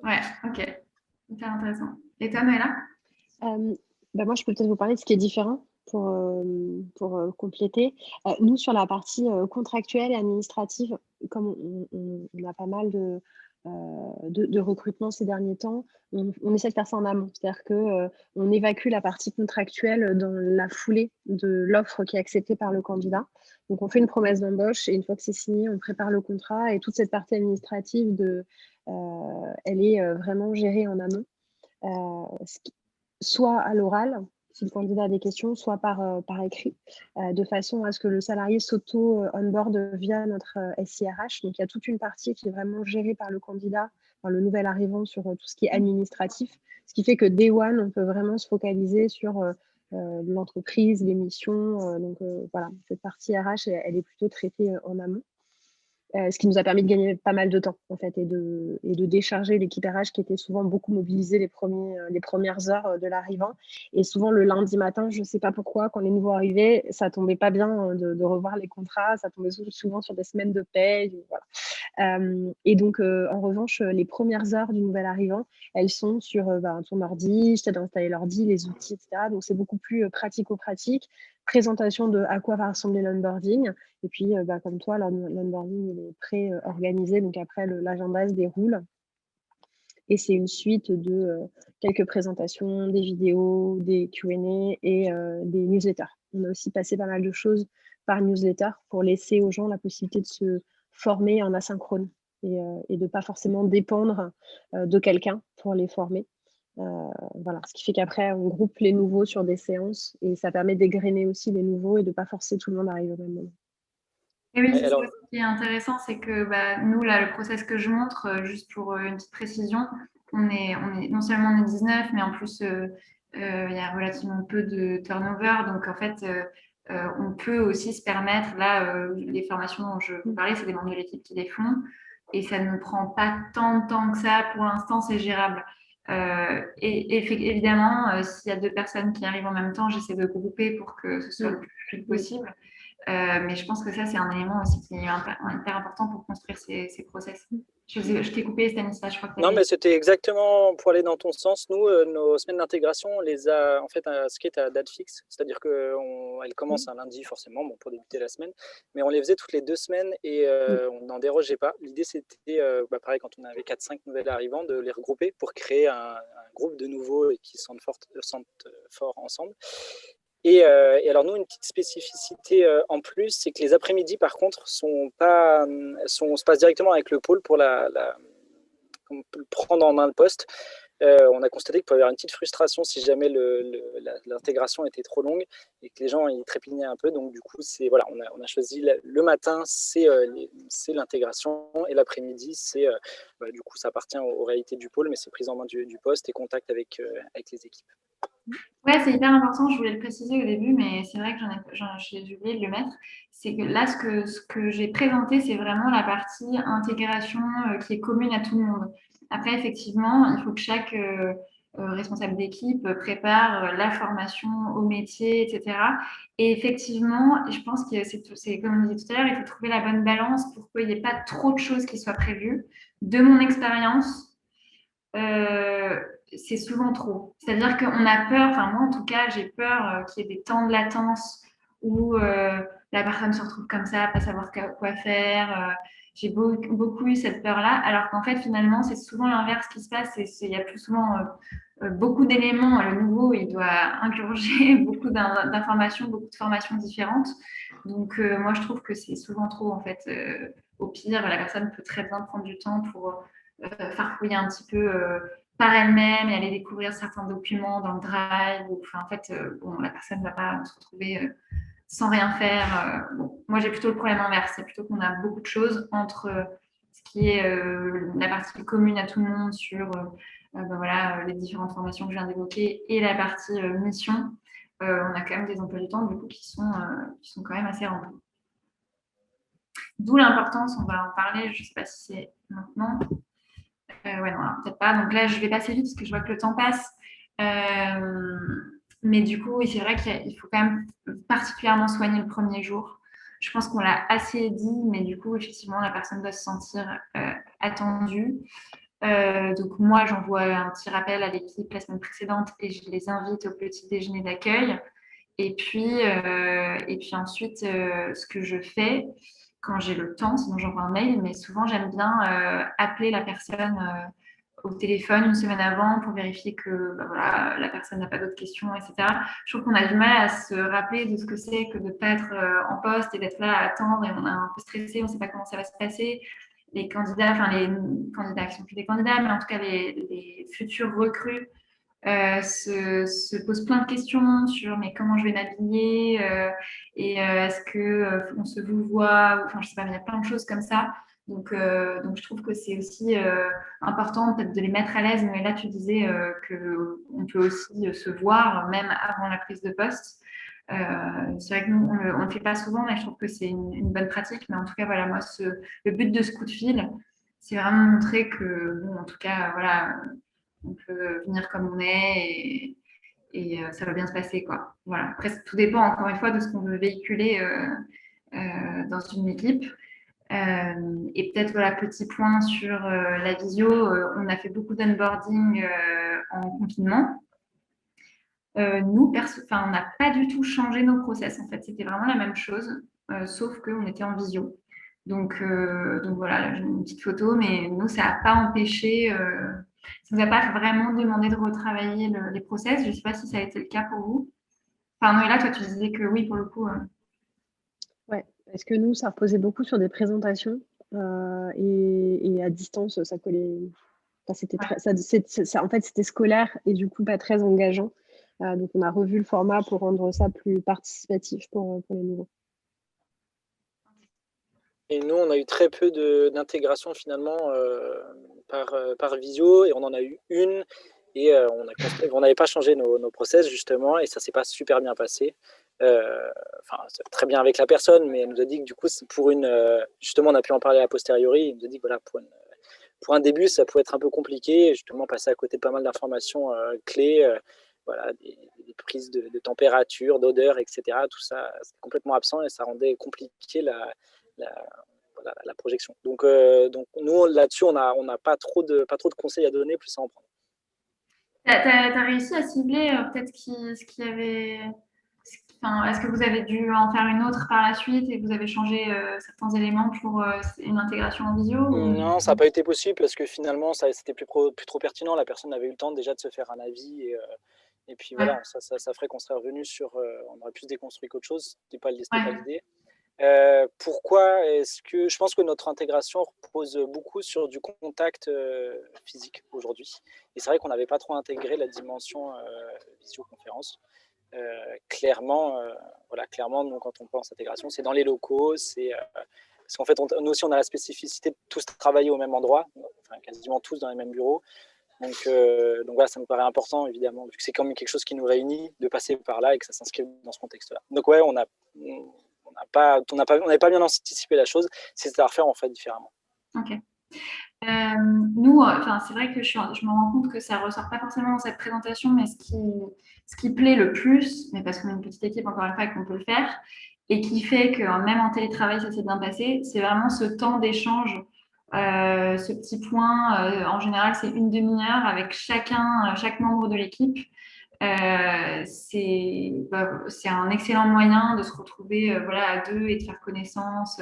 Ouais, ok. Hyper intéressant. Et toi, Noëlla? Moi, je peux peut-être vous parler de ce qui est différent pour compléter. Nous, sur la partie contractuelle et administrative, comme on a pas mal de recrutement ces derniers temps, on essaie de faire ça en amont. C'est-à-dire que on évacue la partie contractuelle dans la foulée de l'offre qui est acceptée par le candidat. Donc, on fait une promesse d'embauche et une fois que c'est signé, on prépare le contrat et toute cette partie administrative, elle est vraiment gérée en amont. Soit à l'oral, si le candidat a des questions, soit par écrit, de façon à ce que le salarié s'auto-onboard via notre SIRH. Donc, il y a toute une partie qui est vraiment gérée par le candidat, par le nouvel arrivant sur tout ce qui est administratif, ce qui fait que Day One, on peut vraiment se focaliser sur l'entreprise, les missions. Donc, voilà, cette partie RH, elle est plutôt traitée en amont. Ce qui nous a permis de gagner pas mal de temps, en fait, et de décharger l'équipe RH qui était souvent beaucoup mobilisée les premières heures de l'arrivant. Et souvent, le lundi matin, je ne sais pas pourquoi, quand les nouveaux arrivaient, ça tombait pas bien de revoir les contrats, ça tombait souvent sur des semaines de paye, voilà. Et donc, en revanche, les premières heures du nouvel arrivant, elles sont sur ton ordi, je t'aide à installer l'ordi, les outils, etc. Donc, c'est beaucoup plus pratico-pratique. Présentation de à quoi va ressembler l'onboarding. Et puis, comme toi, l'onboarding, il est pré-organisé. Donc, après, l'agenda se déroule. Et c'est une suite de quelques présentations, des vidéos, des Q&A et des newsletters. On a aussi passé pas mal de choses par newsletter pour laisser aux gens la possibilité de se former en asynchrone et de ne pas forcément dépendre de quelqu'un pour les former. Voilà, ce qui fait qu'après, on groupe les nouveaux sur des séances et ça permet d'égrener aussi les nouveaux et de ne pas forcer tout le monde à arriver au même moment. Et oui, c'est ça ce qui est intéressant, c'est que nous, là, le process que je montre, juste pour une petite précision, on est non seulement on est 19, mais en plus, il y a relativement peu de turnover. Donc, en fait, on peut aussi se permettre, là, les formations dont je vous parlais, c'est des membres de l'équipe qui les font. Et ça ne prend pas tant de temps que ça. Pour l'instant, c'est gérable. Et évidemment, s'il y a 2 personnes qui arrivent en même temps, j'essaie de grouper pour que ce soit le plus fluide possible. Mais je pense que ça, c'est un élément aussi qui est hyper important pour construire ces process. Je t'ai coupé, Stanislas, je crois que Non, mais c'était exactement pour aller dans ton sens. Nous, nos semaines d'intégration, on les a en fait inscrites à date fixe. C'est-à-dire qu'elles commencent un lundi, forcément, pour débuter la semaine. Mais on les faisait toutes les 2 semaines et on n'en dérogeait pas. L'idée, c'était, pareil, quand on avait 4-5 nouvelles arrivants, de les regrouper pour créer un groupe de nouveaux et qui se sentent forts ensemble. Et alors nous, une petite spécificité en plus, c'est que les après-midi, par contre, on se passe directement avec le pôle pour le prendre en main le poste. on a constaté qu'il pouvait y avoir une petite frustration si jamais l'intégration était trop longue et que les gens ils trépignaient un peu. Donc du coup, voilà, on a choisi le matin, c'est l'intégration, et l'après-midi, du coup, ça appartient aux réalités du pôle, mais c'est prise en main du poste et contact avec les équipes. Ouais, c'est hyper important, je voulais le préciser au début, mais c'est vrai que j'ai oublié de le mettre. C'est que là, ce que j'ai présenté, c'est vraiment la partie intégration qui est commune à tout le monde. Après, effectivement, il faut que chaque responsable d'équipe prépare la formation au métier, etc. Et effectivement, je pense que c'est comme on disait tout à l'heure, il faut trouver la bonne balance pour qu'il n'y ait pas trop de choses qui soient prévues. De mon expérience, euh, c'est souvent trop. C'est-à-dire qu'on a peur, enfin moi en tout cas, j'ai peur qu'il y ait des temps de latence où la personne se retrouve comme ça, pas savoir quoi faire. J'ai beaucoup eu cette peur-là, alors qu'en fait finalement c'est souvent l'inverse qui se passe. Il y a plus souvent beaucoup d'éléments. Le nouveau, il doit ingurger beaucoup d'informations, beaucoup de formations différentes. Donc moi je trouve que c'est souvent trop en fait. Au pire, la personne peut très bien prendre du temps pour farfouiller un petit peu par elle-même et aller découvrir certains documents dans le drive. En fait, bon, la personne ne va pas se retrouver sans rien faire. Bon, moi, j'ai plutôt le problème inverse. C'est plutôt qu'on a beaucoup de choses entre ce qui est la partie commune à tout le monde sur voilà, les différentes formations que je viens d'évoquer et la partie mission. On a quand même des emplois du temps du coup, qui sont quand même assez remplis. D'où l'importance, on va en parler, je ne sais pas si c'est maintenant. Ouais, non, peut-être pas. Donc là, je vais passer vite parce que je vois que le temps passe. Euh, mais du coup, oui, c'est vrai qu'il faut quand même particulièrement soigner le premier jour. Je pense qu'on l'a assez dit, mais du coup, effectivement, la personne doit se sentir attendue. Donc moi, j'envoie un petit rappel à l'équipe la semaine précédente et je les invite au petit déjeuner d'accueil. Et puis ensuite, ce que je fais quand j'ai le temps, sinon j'envoie un mail, mais souvent j'aime bien appeler la personne au téléphone une semaine avant pour vérifier que bah, voilà, la personne n'a pas d'autres questions, etc. Je trouve qu'on a du mal à se rappeler de ce que c'est que de ne pas être en poste et d'être là à attendre et on est un peu stressé, on ne sait pas comment ça va se passer. Les candidats, enfin les candidats qui sont plus des candidats, mais en tout cas les futurs recrues se pose plein de questions sur mais comment je vais m'habiller et est-ce que on se vous voit, enfin je sais pas, mais il y a plein de choses comme ça. Donc je trouve que c'est aussi important peut-être de les mettre à l'aise. Mais là tu disais que on peut aussi se voir même avant la prise de poste. C'est vrai que nous on le fait pas souvent, mais je trouve que c'est une bonne pratique. Mais en tout cas voilà, moi le but de ce coup de fil, c'est vraiment montrer que bon, en tout cas voilà, on peut venir comme on est et ça va bien se passer, quoi. Voilà. Après, tout dépend encore une fois de ce qu'on veut véhiculer dans une équipe. Et peut-être, voilà, petit point sur la visio, on a fait beaucoup d'onboarding en confinement. Nous, on n'a pas du tout changé nos process, en fait. C'était vraiment la même chose, sauf qu'on était en visio. Donc voilà, là, j'ai une petite photo, mais nous, ça n'a pas empêché, ça ne nous a pas vraiment demandé de retravailler les process. Je ne sais pas si ça a été le cas pour vous. Enfin, Noëlla, toi, tu disais que oui, pour le coup. Ouais, parce que nous, ça reposait beaucoup sur des présentations et à distance, ça collait. Enfin, c'était Ouais. très, en fait, c'était scolaire et du coup pas très engageant. Donc, on a revu le format pour rendre ça plus participatif pour les nouveaux. Et nous, on a eu très peu d'intégration finalement par visio, et on en a eu une, et on n'avait pas changé nos process justement, et ça s'est pas super bien passé. Enfin, très bien avec la personne, mais elle nous a dit que du coup, justement, on a pu en parler a posteriori. Il nous a dit que voilà, pour un début, ça pouvait être un peu compliqué, justement, passer à côté de pas mal d'informations clés, voilà, des prises de température, d'odeur, etc. Tout ça, c'est complètement absent et ça rendait compliqué la projection. Donc nous, là-dessus, on n'a pas trop de conseils à donner, plus à en prendre. T'as réussi à cibler peut-être ce qui avait. Enfin, est-ce que vous avez dû en faire une autre par la suite et vous avez changé certains éléments pour une intégration en visio Non, ça n'a pas été possible parce que finalement, c'était plus trop pertinent. La personne avait eu le temps déjà de se faire un avis. Et puis Ouais. voilà, ça ferait qu'on serait revenu sur. On aurait plus déconstruit qu'autre chose. C'était pas Ouais. l'idée. Pourquoi est-ce que je pense que notre intégration repose beaucoup sur du contact physique aujourd'hui. Et c'est vrai qu'on n'avait pas trop intégré la dimension visioconférence. Clairement, clairement, nous, quand on pense intégration, c'est dans les locaux, parce qu'en fait, nous aussi, on a la spécificité de tous travailler au même endroit, enfin, quasiment tous dans les mêmes bureaux. Donc voilà, ça me paraît important, évidemment, vu que c'est quand même quelque chose qui nous réunit, de passer par là et que ça s'inscrit dans ce contexte-là. Donc ouais, on n'avait pas bien anticipé la chose, c'est à refaire en fait différemment. Ok. Nous, c'est vrai que je me rends compte que ça ressort pas forcément dans cette présentation, mais ce qui plaît le plus, mais parce qu'on est une petite équipe encore une fois et qu'on peut le faire, et qui fait que même en télétravail ça s'est bien passé, c'est vraiment ce temps d'échange, ce petit point. En général, c'est une demi-heure avec chaque membre de l'équipe. C'est un excellent moyen de se retrouver à deux et de faire connaissance.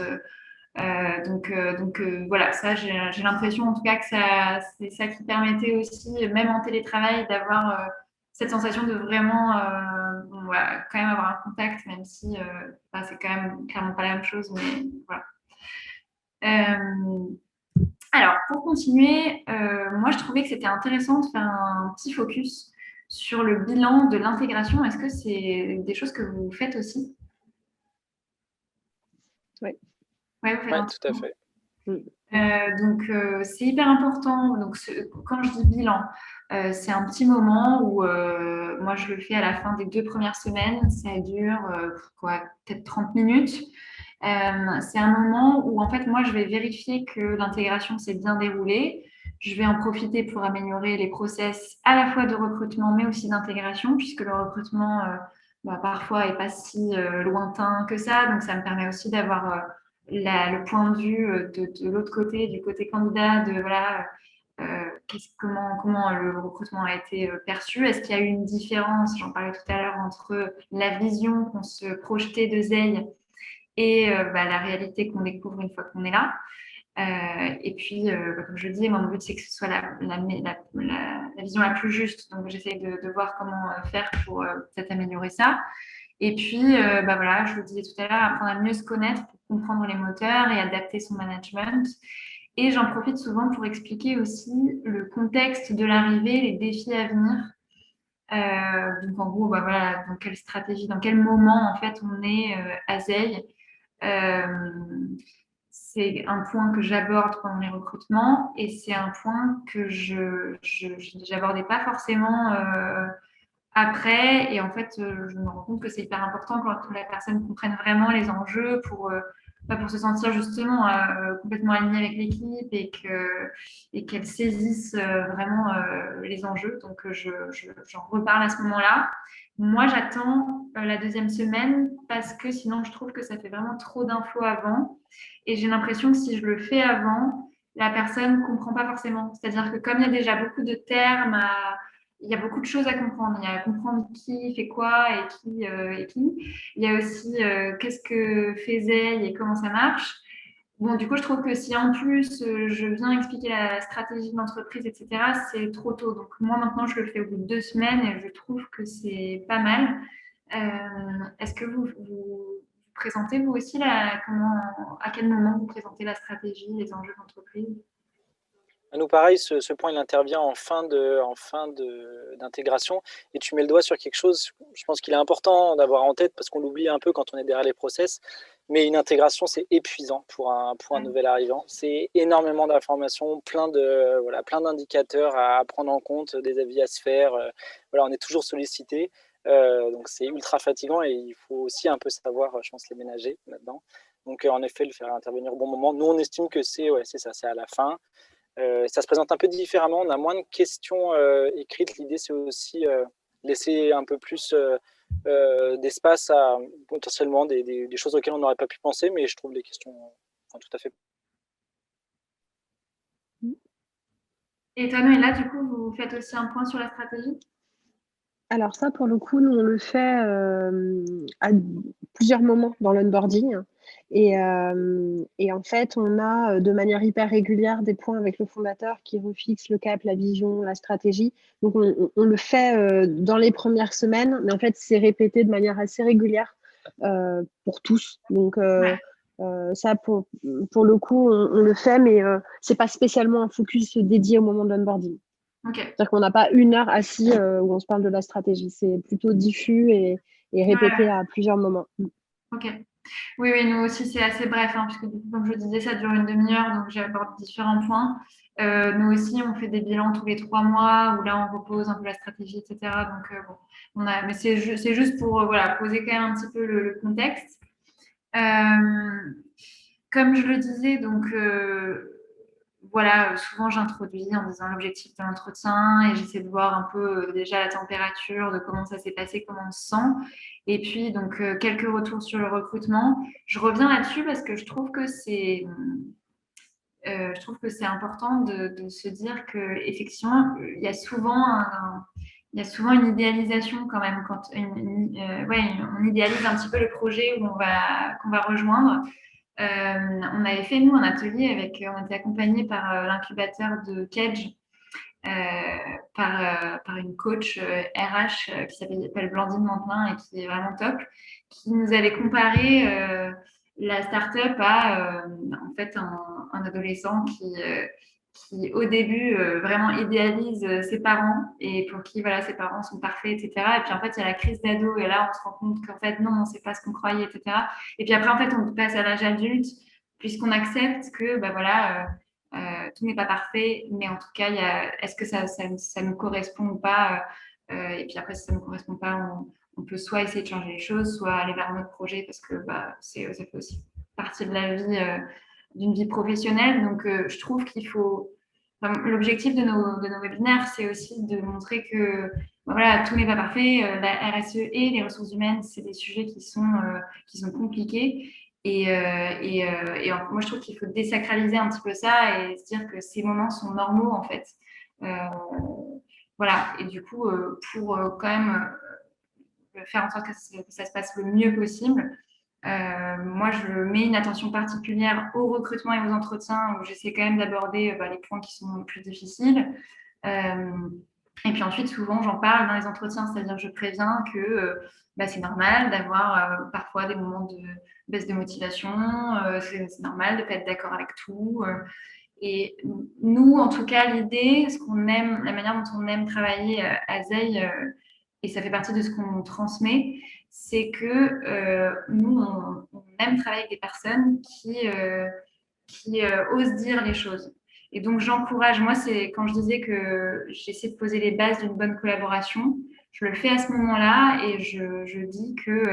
Voilà, ça, j'ai l'impression en tout cas que c'est ça qui permettait aussi, même en télétravail, d'avoir cette sensation de vraiment quand même avoir un contact, même si c'est quand même clairement pas la même chose, mais voilà. Alors, pour continuer, moi je trouvais que c'était intéressant de faire un petit focus sur le bilan de l'intégration. Est-ce que c'est des choses que vous faites aussi? Oui. Ouais, vous faites tout à fait. C'est hyper important. Donc, quand je dis bilan, c'est un petit moment où moi je le fais à la fin des 2 premières semaines. Ça dure peut-être 30 minutes. C'est un moment où en fait moi je vais vérifier que l'intégration s'est bien déroulée. Je vais en profiter pour améliorer les process à la fois de recrutement mais aussi d'intégration, puisque le recrutement parfois est pas si lointain que ça. Donc ça me permet aussi d'avoir le point de vue de l'autre côté, du côté candidat, de comment le recrutement a été perçu. Est-ce qu'il y a eu une différence, j'en parlais tout à l'heure, entre la vision qu'on se projetait de Zeil et la réalité qu'on découvre une fois qu'on est là. Et puis, comme je le dis, mon but, c'est que ce soit la vision la plus juste. Donc, j'essaie de voir comment faire pour peut-être améliorer ça. Et puis, je vous disais tout à l'heure, apprendre à mieux se connaître pour comprendre les moteurs et adapter son management. Et j'en profite souvent pour expliquer aussi le contexte de l'arrivée, les défis à venir. Donc, en gros, dans quelle stratégie, dans quel moment, en fait, on est à Zeil. C'est un point que j'aborde pendant les recrutements et c'est un point que je n'abordais pas forcément après. Et en fait, je me rends compte que c'est hyper important quand la personne comprenne vraiment les enjeux pour se sentir justement complètement alignée avec l'équipe et qu'elle saisisse vraiment les enjeux. Donc, j'en reparle à ce moment-là. Moi, j'attends la 2e semaine parce que sinon, je trouve que ça fait vraiment trop d'infos avant. Et j'ai l'impression que si je le fais avant, la personne ne comprend pas forcément. C'est-à-dire que comme il y a déjà beaucoup de termes il y a beaucoup de choses à comprendre. Il y a à comprendre qui fait quoi et qui. Il y a aussi qu'est-ce que fait Zeil et comment ça marche. Bon, du coup, je trouve que si en plus je viens expliquer la stratégie de l'entreprise, etc., c'est trop tôt. Donc, moi, maintenant, je le fais au bout de 2 semaines et je trouve que c'est pas mal. Est-ce que vous présentez vous aussi à quel moment vous présentez la stratégie, les enjeux d'entreprise? À nous, pareil, ce point, il intervient en fin d'intégration. Et tu mets le doigt sur quelque chose, je pense qu'il est important d'avoir en tête parce qu'on l'oublie un peu quand on est derrière les process. Mais une intégration, c'est épuisant pour un nouvel arrivant. C'est énormément d'informations, plein d'indicateurs à prendre en compte, des avis à se faire. On est toujours sollicité. Donc, c'est ultra fatigant et il faut aussi un peu savoir, je pense, les ménager là-dedans. Donc, en effet, le faire intervenir au bon moment. Nous, on estime que c'est ça, c'est à la fin. Ça se présente un peu différemment, on a moins de questions écrites. L'idée, c'est aussi laisser un peu plus d'espace à potentiellement des choses auxquelles on n'aurait pas pu penser, mais je trouve les questions tout à fait. Et toi, Noëlla, du coup, vous faites aussi un point sur la stratégie? Alors ça, pour le coup, nous, on le fait à plusieurs moments dans l'onboarding. Et en fait, on a de manière hyper régulière des points avec le fondateur qui refixe le cap, la vision, la stratégie. Donc, on le fait dans les premières semaines, mais en fait, c'est répété de manière assez régulière pour tous. Donc, Ouais. ça, pour le coup, on le fait, mais c'est pas spécialement un focus dédié au moment de l'onboarding. Ok. C'est-à-dire qu'on n'a pas une heure assis où on se parle de la stratégie. C'est plutôt diffus et Ouais, répété à plusieurs moments. ok. Oui, oui, nous aussi, c'est assez bref, hein, puisque comme je disais, ça dure une demi-heure, donc j'aborde différents points. Nous aussi, on fait des bilans tous les 3 mois, où là, on repose un peu la stratégie, etc. Donc, bon, mais c'est juste pour voilà, poser quand même un petit peu le contexte. Comme je le disais, donc voilà, souvent j'introduis en disant l'objectif de l'entretien et j'essaie de voir un peu déjà la température, de comment ça s'est passé, comment on se sent. Et puis donc quelques retours sur le recrutement. Je reviens là-dessus parce que je trouve que c'est important de se dire que effectivement il y a souvent une idéalisation quand même ouais, on idéalise un petit peu le projet qu'on va rejoindre. On avait fait, nous, un atelier on était accompagné par l'incubateur de Kedge, par une coach RH qui s'appelle Blandine Mantelin et qui est vraiment top, qui nous avait comparé la start-up à en fait un adolescent qui au début vraiment idéalise ses parents et pour qui voilà ses parents sont parfaits, etc. Et puis en fait il y a la crise d'ado et là on se rend compte qu'en fait non, c'est pas ce qu'on croyait, etc. Et puis après en fait on passe à l'âge adulte puisqu'on accepte que bah voilà tout n'est pas parfait, mais en tout cas est-ce que ça nous correspond ou pas et puis après si ça ne nous correspond pas on peut soit essayer de changer les choses, soit aller vers un autre projet parce que bah, ça fait aussi partie de la vie d'une vie professionnelle. Donc, je trouve qu'il faut. Enfin, l'objectif de nos webinaires, c'est aussi de montrer que voilà, tout n'est pas parfait. La RSE et les ressources humaines, c'est des sujets qui sont compliqués. Moi, je trouve qu'il faut désacraliser un petit peu ça et se dire que ces moments sont normaux, en fait. Euh, voilà. Et du coup, pour quand même faire en sorte que ça se passe le mieux possible, moi, je mets une attention particulière au recrutement et aux entretiens où j'essaie quand même d'aborder les points qui sont les plus difficiles. Euh, et puis ensuite, souvent, j'en parle dans les entretiens, c'est-à-dire je préviens que c'est normal d'avoir parfois des moments de baisse de motivation, c'est normal de ne pas être d'accord avec tout. Et nous, en tout cas, l'idée, ce qu'on aime, la manière dont on aime travailler à Zeil, et ça fait partie de ce qu'on transmet, c'est que nous, on aime travailler avec des personnes qui osent dire les choses. Et donc, j'encourage, moi, c'est quand je disais que j'essaie de poser les bases d'une bonne collaboration, je le fais à ce moment-là et je dis que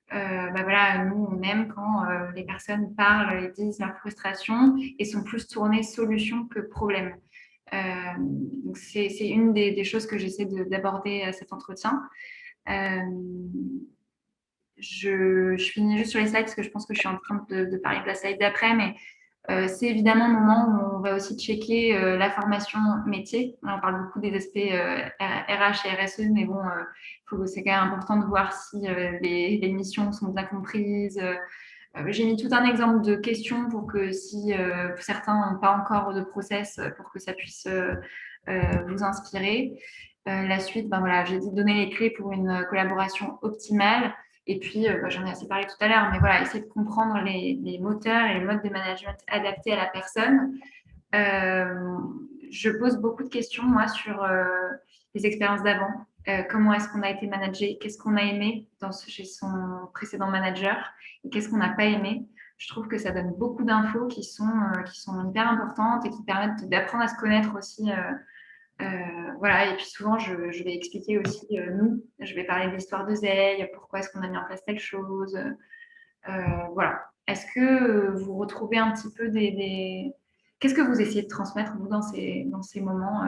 voilà, nous, on aime quand les personnes parlent et disent leur frustration et sont plus tournées solution que problème. Donc c'est une des choses que j'essaie d'aborder à cet entretien. Euh, je finis juste sur les slides parce que je pense que je suis en train de parler de la slide d'après, mais c'est évidemment le moment où on va aussi checker la formation métier. On parle beaucoup des aspects RH et RSE, mais bon, c'est quand même important de voir si les missions sont bien comprises. J'ai mis tout un exemple de questions pour que si certains n'ont pas encore de process, pour que ça puisse vous inspirer. La suite, ben voilà, j'ai donné les clés pour une collaboration optimale. Et puis, j'en ai assez parlé tout à l'heure, mais voilà, essayer de comprendre les moteurs et les modes de management adaptés à la personne. Euh, je pose beaucoup de questions, moi, sur les expériences d'avant. Comment est-ce qu'on a été managé? Qu'est-ce qu'on a aimé chez son précédent manager? Et qu'est-ce qu'on n'a pas aimé? Je trouve que ça donne beaucoup d'infos qui sont hyper importantes et qui permettent d'apprendre à se connaître aussi. Voilà, et puis souvent, je vais expliquer aussi, je vais parler de l'histoire de Zeil, pourquoi est-ce qu'on a mis en place telle chose. Voilà. Est-ce que vous retrouvez un petit peu Qu'est-ce que vous essayez de transmettre, vous, dans ces moments,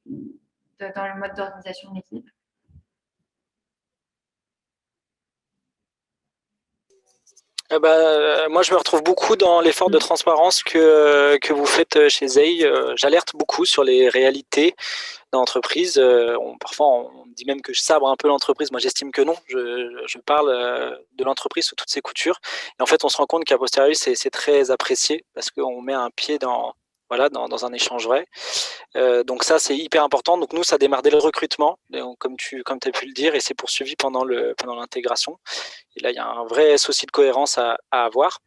dans le mode d'organisation de l'équipe? Moi, je me retrouve beaucoup dans l'effort de transparence que vous faites chez Zeil. J'alerte beaucoup sur les réalités d'entreprise. Parfois, on dit même que je sabre un peu l'entreprise. Moi, j'estime que non. Je parle de l'entreprise sous toutes ses coutures. Et en fait, on se rend compte qu'à posteriori, c'est très apprécié parce qu'on met un pied voilà, dans un échange vrai. Donc ça, c'est hyper important. Donc nous, ça démarre dès le recrutement, donc, comme tu as pu le dire, et c'est poursuivi pendant l'intégration. Et là, il y a un vrai souci de cohérence à avoir.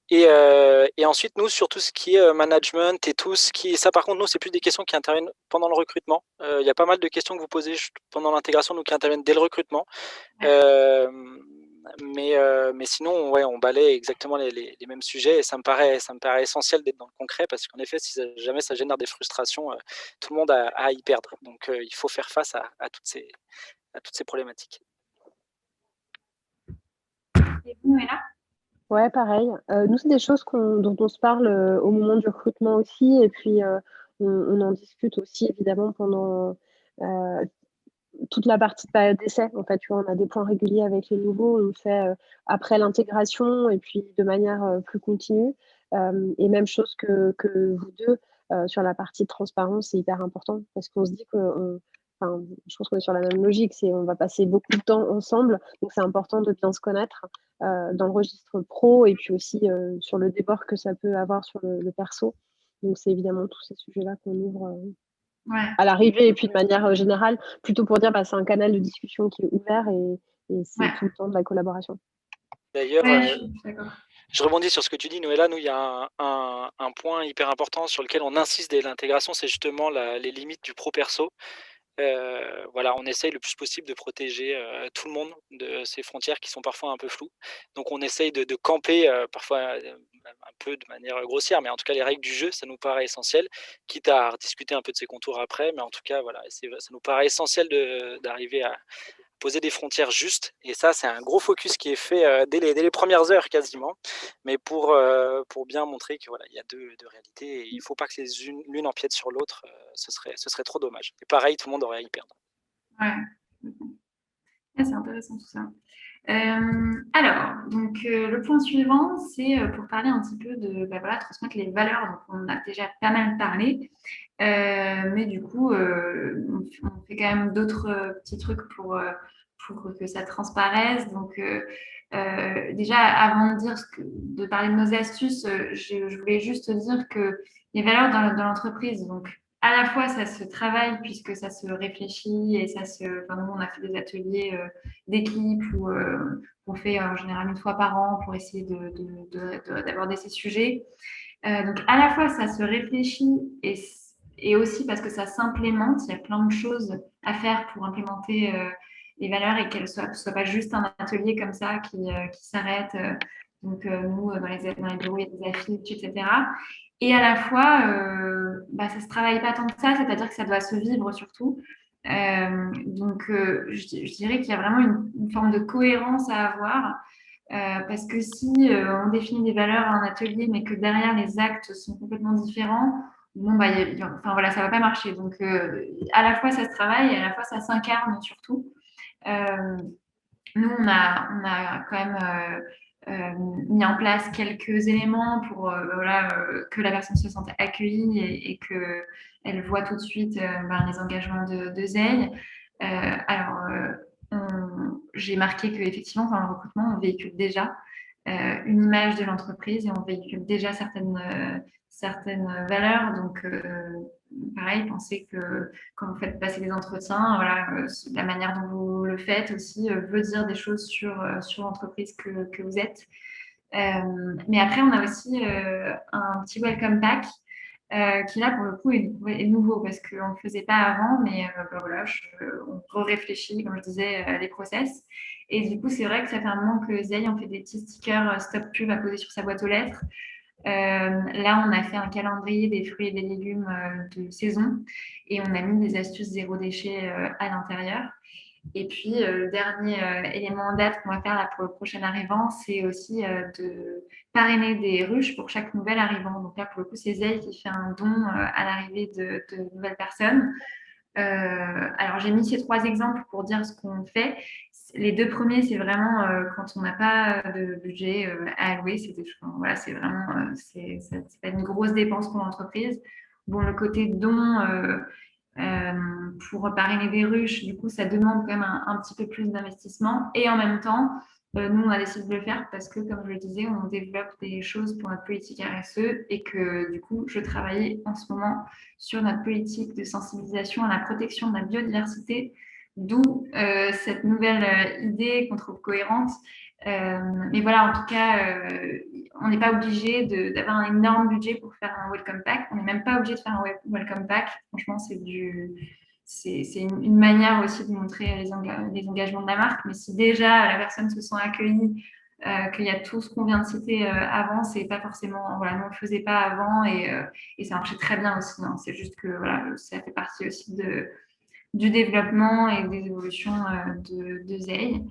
Et ensuite, nous, sur tout ce qui est management et tout ce qui... Ça, par contre, nous, c'est plus des questions qui interviennent pendant le recrutement. Il y a pas mal de questions que vous posez pendant l'intégration, nous, qui interviennent dès le recrutement. Mais sinon, ouais, on balaye exactement les mêmes sujets, et ça me paraît essentiel d'être dans le concret, parce qu'en effet, si jamais ça génère des frustrations, tout le monde a à y perdre. Donc, il faut faire face à toutes ces problématiques. Et vous, Noëlla ? Ouais, pareil. Nous, c'est des choses dont on se parle au moment du recrutement aussi, et puis on en discute aussi évidemment pendant toute la partie de période d'essai. En fait, tu vois, on a des points réguliers avec les nouveaux, on le fait après l'intégration et puis de manière plus continue. Et même chose que vous deux sur la partie de transparence, c'est hyper important parce qu'on se dit enfin, je pense qu'on est sur la même logique, c'est on va passer beaucoup de temps ensemble, donc c'est important de bien se connaître dans le registre pro et puis aussi sur le débord que ça peut avoir sur le perso. Donc c'est évidemment tous ces sujets-là qu'on ouvre à l'arrivée et puis de manière générale, plutôt pour dire c'est un canal de discussion qui est ouvert et c'est tout le temps de la collaboration. D'ailleurs, je suis d'accord. Je rebondis sur ce que tu dis, Noëlla. Nous, il y a un point hyper important sur lequel on insiste dès l'intégration, c'est justement les limites du pro-perso. Voilà, on essaye le plus possible de protéger tout le monde de ces frontières qui sont parfois un peu floues. Donc on essaye de camper parfois un peu de manière grossière, mais en tout cas les règles du jeu, ça nous paraît essentiel, quitte à discuter un peu de ses contours après, mais en tout cas voilà, ça nous paraît essentiel d'arriver à poser des frontières justes, et ça c'est un gros focus qui est fait dès les premières heures quasiment, mais pour bien montrer que voilà, il y a deux réalités, et il ne faut pas que l'une empiète sur l'autre, ce serait trop dommage. Et pareil, tout le monde aurait à y perdre. Ouais, c'est intéressant tout ça. Alors, donc le point suivant, c'est pour parler un petit peu de transmettre les valeurs. Donc, on a déjà pas mal parlé, mais du coup, on fait quand même d'autres petits trucs pour que ça transparaisse. Donc, déjà, avant de parler de nos astuces, je voulais juste dire que les valeurs dans l'entreprise, donc à la fois ça se travaille puisque ça se réfléchit et nous, on a fait des ateliers d'équipe où on fait en général une fois par an pour essayer d'aborder ces sujets. Donc à la fois ça se réfléchit et aussi parce que ça s'implémente. Il y a plein de choses à faire pour implémenter les valeurs et qu'elles soient pas juste un atelier comme ça qui s'arrête. Donc nous, dans les bureaux, il y a des affiches, etc. Et à la fois, ça se travaille pas tant que ça, c'est-à-dire que ça doit se vivre surtout. Donc, je dirais qu'il y a vraiment une forme de cohérence à avoir. Parce que si on définit des valeurs à un atelier, mais que derrière les actes sont complètement différents, bon, voilà, ça va pas marcher. Donc, à la fois ça se travaille et à la fois ça s'incarne surtout. Nous, on a quand même mis en place quelques éléments pour que la personne se sente accueillie et qu'elle voit tout de suite les engagements de Zeil. J'ai marqué qu'effectivement, dans le recrutement, on véhicule déjà une image de l'entreprise et on véhicule déjà certaines valeurs. Donc, pareil, pensez que quand vous faites passer des entretiens, voilà, la manière dont vous le faites aussi veut dire des choses sur l'entreprise que vous êtes. Mais après, on a aussi un petit welcome pack qui là, pour le coup, est nouveau parce qu'on ne le faisait pas avant, mais voilà, on réfléchit, comme je disais, les process. Et du coup, c'est vrai que ça fait un moment que Zeil, on fait des petits stickers stop pub à poser sur sa boîte aux lettres. Là, on a fait un calendrier des fruits et des légumes de saison et on a mis des astuces zéro déchet à l'intérieur. Et puis, le dernier élément en date qu'on va faire là pour le prochain arrivant, c'est aussi de parrainer des ruches pour chaque nouvel arrivant. Donc là, pour le coup, c'est Zeil qui fait un don à l'arrivée de nouvelles personnes. Alors, j'ai mis ces 3 exemples pour dire ce qu'on fait. Les 2 premiers, c'est vraiment quand on n'a pas de budget à allouer. Voilà, c'est vraiment c'est pas une grosse dépense pour l'entreprise. Bon, le côté don, pour parrainer des ruches. Du coup, ça demande quand même un petit peu plus d'investissement. Et en même temps, nous, on a décidé de le faire parce que, comme je le disais, on développe des choses pour notre politique RSE et que, du coup, je travaillais en ce moment sur notre politique de sensibilisation à la protection de la biodiversité, d'où cette nouvelle idée qu'on trouve cohérente. Mais voilà, en tout cas, on n'est pas obligé d'avoir un énorme budget pour faire un welcome pack. On n'est même pas obligé de faire un welcome pack. Franchement, c'est une manière aussi de montrer les engagements de la marque. Mais si déjà la personne se sent accueillie, qu'il y a tout ce qu'on vient de citer avant, c'est pas forcément, voilà, nous on le faisait pas avant et ça marchait très bien aussi. Hein. C'est juste que voilà, ça fait partie aussi du développement et des évolutions de Zeil.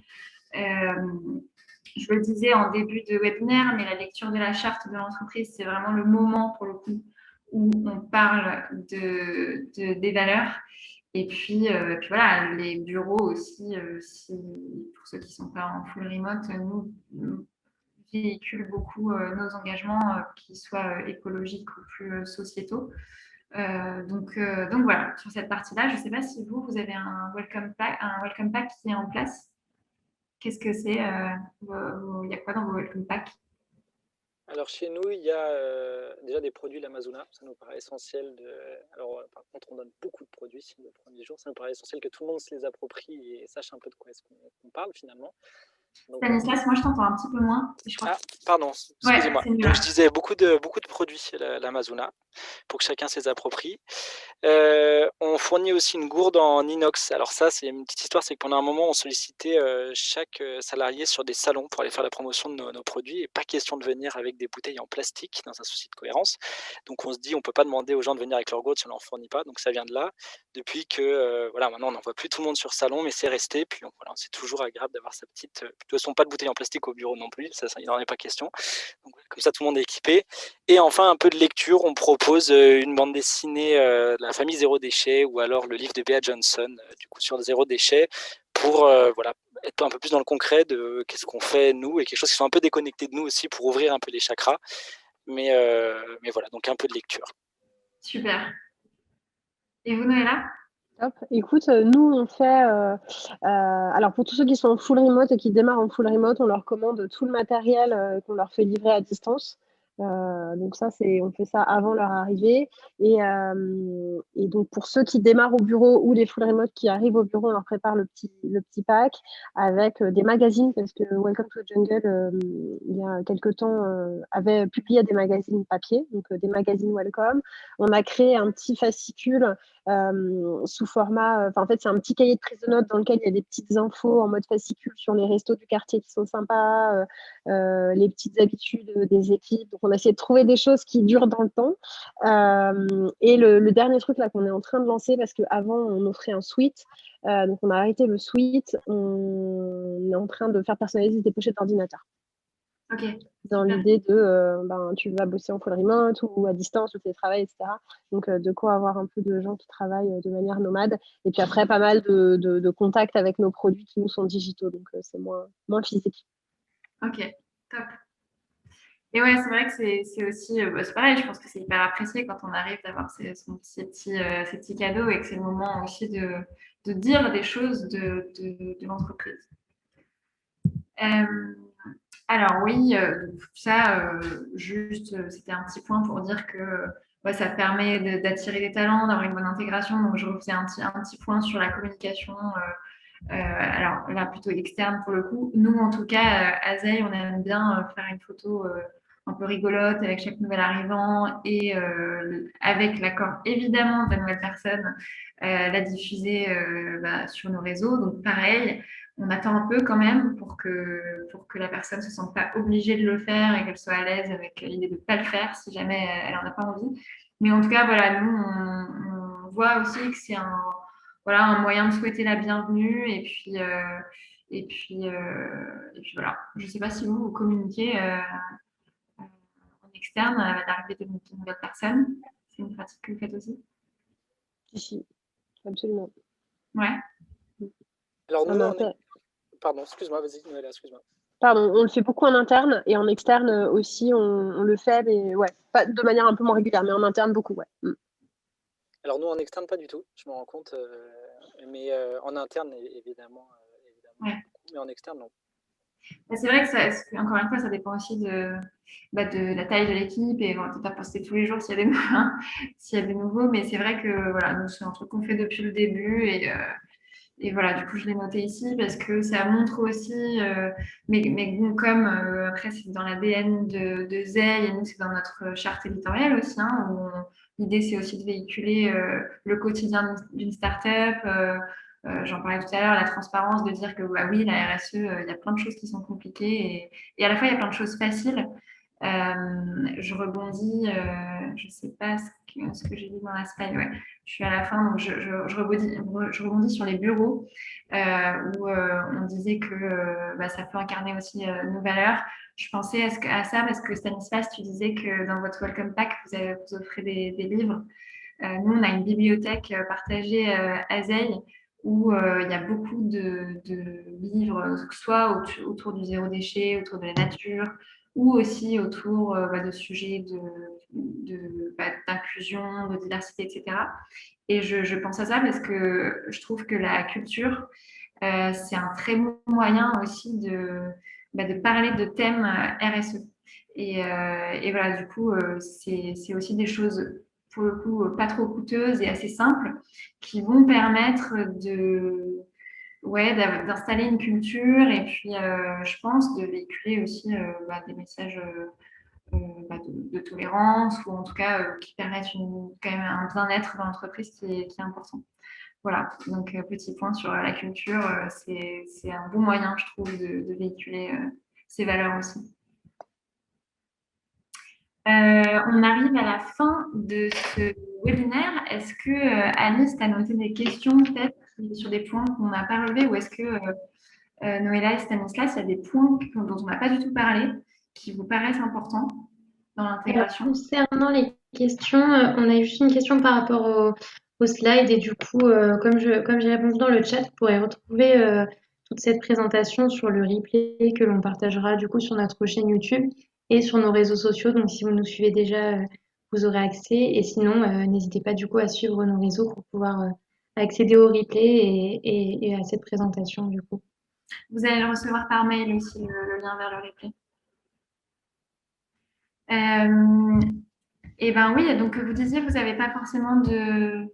Je le disais en début de webinaire, mais la lecture de la charte de l'entreprise, c'est vraiment le moment pour le coup où on parle des valeurs. Et puis voilà, les bureaux aussi, pour ceux qui ne sont pas en full remote, nous véhiculent beaucoup nos engagements, qu'ils soient écologiques ou plus sociétaux. Donc voilà, sur cette partie-là, je ne sais pas si vous avez un welcome pack qui est en place. Qu'est-ce que c'est il y a quoi dans vos welcome packs? Alors chez nous, il y a déjà des produits l'Amazona, ça nous paraît essentiel Alors par contre, on donne beaucoup de produits le premier jour, ça nous paraît essentiel que tout le monde se les approprie et sache un peu de quoi est-ce qu'on parle finalement. Donc, Stanislas, moi je t'entends un petit peu moins. Je crois. Ah, pardon, excusez-moi. Ouais, donc je disais beaucoup de produits l'Amazona pour que chacun se les approprie. On fournit aussi une gourde en inox. Alors ça, c'est une petite histoire, c'est que pendant un moment, on sollicitait chaque salarié sur des salons pour aller faire la promotion de nos produits et pas question de venir avec des bouteilles en plastique dans un souci de cohérence. Donc on se dit, on peut pas demander aux gens de venir avec leur gourde si on n'en fournit pas. Donc ça vient de là. Depuis que voilà, maintenant on n'en voit plus tout le monde sur salon, mais c'est resté. Puis voilà, c'est toujours agréable d'avoir sa petite. De toute façon, pas de bouteilles en plastique au bureau non plus. Ça il n'en est pas question. Donc, comme ça, tout le monde est équipé. Et enfin, un peu de lecture. On propose une bande dessinée de la famille Zéro Déchet ou alors le livre de Bea Johnson, du coup, sur le zéro déchet, pour voilà, être un peu plus dans le concret de qu'est-ce qu'on fait, nous, et quelque chose qui soit un peu déconnecté de nous aussi pour ouvrir un peu les chakras. Mais voilà, donc un peu de lecture. Super. Et vous, Noëlla? Top. Écoute, nous, on fait... alors, pour tous ceux qui sont en full remote et qui démarrent en full remote, on leur commande tout le matériel qu'on leur fait livrer à distance. Donc ça, on fait ça avant leur arrivée. Et donc, pour ceux qui démarrent au bureau ou les full remote qui arrivent au bureau, on leur prépare le petit pack avec des magazines, parce que Welcome to Jungle, il y a quelques temps, avait publié des magazines papier, donc des magazines Welcome. On a créé un petit fascicule sous format, en fait, c'est un petit cahier de prise de notes dans lequel il y a des petites infos en mode fascicule sur les restos du quartier qui sont sympas, les petites habitudes des équipes. Donc, on a essayé de trouver des choses qui durent dans le temps. Et le dernier truc là qu'on est en train de lancer, parce qu'avant, on offrait un suite. Donc, on a arrêté le suite. On est en train de faire personnaliser des pochettes d'ordinateur. Ok. Dans l'idée de tu vas bosser en full remote ou à distance, ou télétravail, etc. Donc, de quoi avoir un peu de gens qui travaillent de manière nomade. Et puis après, pas mal de contacts avec nos produits qui nous sont digitaux. Donc, c'est moins physique. Ok, top. Et ouais, c'est vrai que c'est aussi, c'est pareil, je pense que c'est hyper apprécié quand on arrive d'avoir ces petits cadeaux et que c'est le moment aussi de dire des choses de l'entreprise. Alors oui, ça, juste, c'était un petit point pour dire que ça permet d'attirer des talents, d'avoir une bonne intégration. Donc, je refaisais un petit point sur la communication. Alors là, plutôt externe pour le coup. Nous, en tout cas, à Zeil, on aime bien faire une photo un peu rigolote avec chaque nouvel arrivant et avec l'accord évidemment de la nouvelle personne, la diffuser sur nos réseaux. Donc pareil, on attend un peu quand même pour que la personne ne se sente pas obligée de le faire et qu'elle soit à l'aise avec l'idée de ne pas le faire si jamais elle n'en a pas envie. Mais en tout cas, voilà, nous, on voit aussi que c'est un moyen de souhaiter la bienvenue et puis voilà. Je ne sais pas si vous communiquez en externe à l'arrivée de nouvelles personnes. C'est une pratique que vous faites aussi? Si, absolument. Ouais. Alors nous, pardon, excuse-moi, vas-y, Noëlla, excuse-moi. Pardon, on le fait beaucoup en interne et en externe aussi, on le fait, mais ouais, pas de manière un peu moins régulière, mais en interne beaucoup, ouais. Alors nous, en externe, pas du tout, je me rends compte, mais en interne, évidemment, Ouais. beaucoup, mais en externe, non. C'est vrai que ça, encore une fois, ça dépend aussi de la taille de l'équipe et bon, on peut pas poster tous les jours s'il y a des s'il y a des nouveaux, mais c'est vrai que voilà, nous c'est un truc qu'on fait depuis le début et voilà, du coup je l'ai noté ici parce que ça montre aussi, mais bon, comme après c'est dans l'ADN de Zeil et nous c'est dans notre charte éditoriale aussi, hein, où l'idée c'est aussi de véhiculer le quotidien d'une start-up. J'en parlais tout à l'heure, la transparence, de dire que bah oui, la RSE, il y a plein de choses qui sont compliquées et à la fois il y a plein de choses faciles. Je rebondis, je ne sais pas ce que j'ai dit dans la slide, ouais. Je suis à la fin, donc je rebondis sur les bureaux où on disait que bah, ça peut incarner aussi nos valeurs. Je pensais à ça parce que Stanislas, tu disais que dans votre Welcome Pack, vous offrez des livres. Nous, on a une bibliothèque partagée à Zeil où il y a beaucoup de livres, soit autour du zéro déchet, autour de la nature, ou aussi autour bah, de sujets d'inclusion, de diversité, etc. Et je pense à ça parce que je trouve que la culture, c'est un très bon moyen aussi de parler de thèmes RSE. Et voilà, du coup, c'est aussi des choses, pour le coup, pas trop coûteuses et assez simples, qui vont permettre d'installer une culture et puis, je pense, de véhiculer aussi bah, des messages bah, de tolérance ou en tout cas qui permettent quand même un bien-être dans l'entreprise qui est important. Voilà, donc petit point sur la culture, c'est un bon moyen, je trouve, de véhiculer ces valeurs aussi. On arrive à la fin de ce webinaire. Est-ce que Alice, tu as noté des questions peut-être sur des points qu'on n'a pas relevés ou est-ce que Noëlla et Stanislas, il y a des points dont on n'a pas du tout parlé qui vous paraissent importants dans l'intégration? Concernant les questions, on a juste une question par rapport au slide et du coup, comme j'ai répondu dans le chat, vous pourrez retrouver toute cette présentation sur le replay que l'on partagera du coup sur notre chaîne YouTube et sur nos réseaux sociaux. Donc si vous nous suivez déjà, vous aurez accès et sinon, n'hésitez pas du coup à suivre nos réseaux pour pouvoir accéder au replay et à cette présentation du coup. Vous allez le recevoir par mail aussi, le lien vers le replay. Et ben oui, donc vous disiez, vous n'avez pas forcément de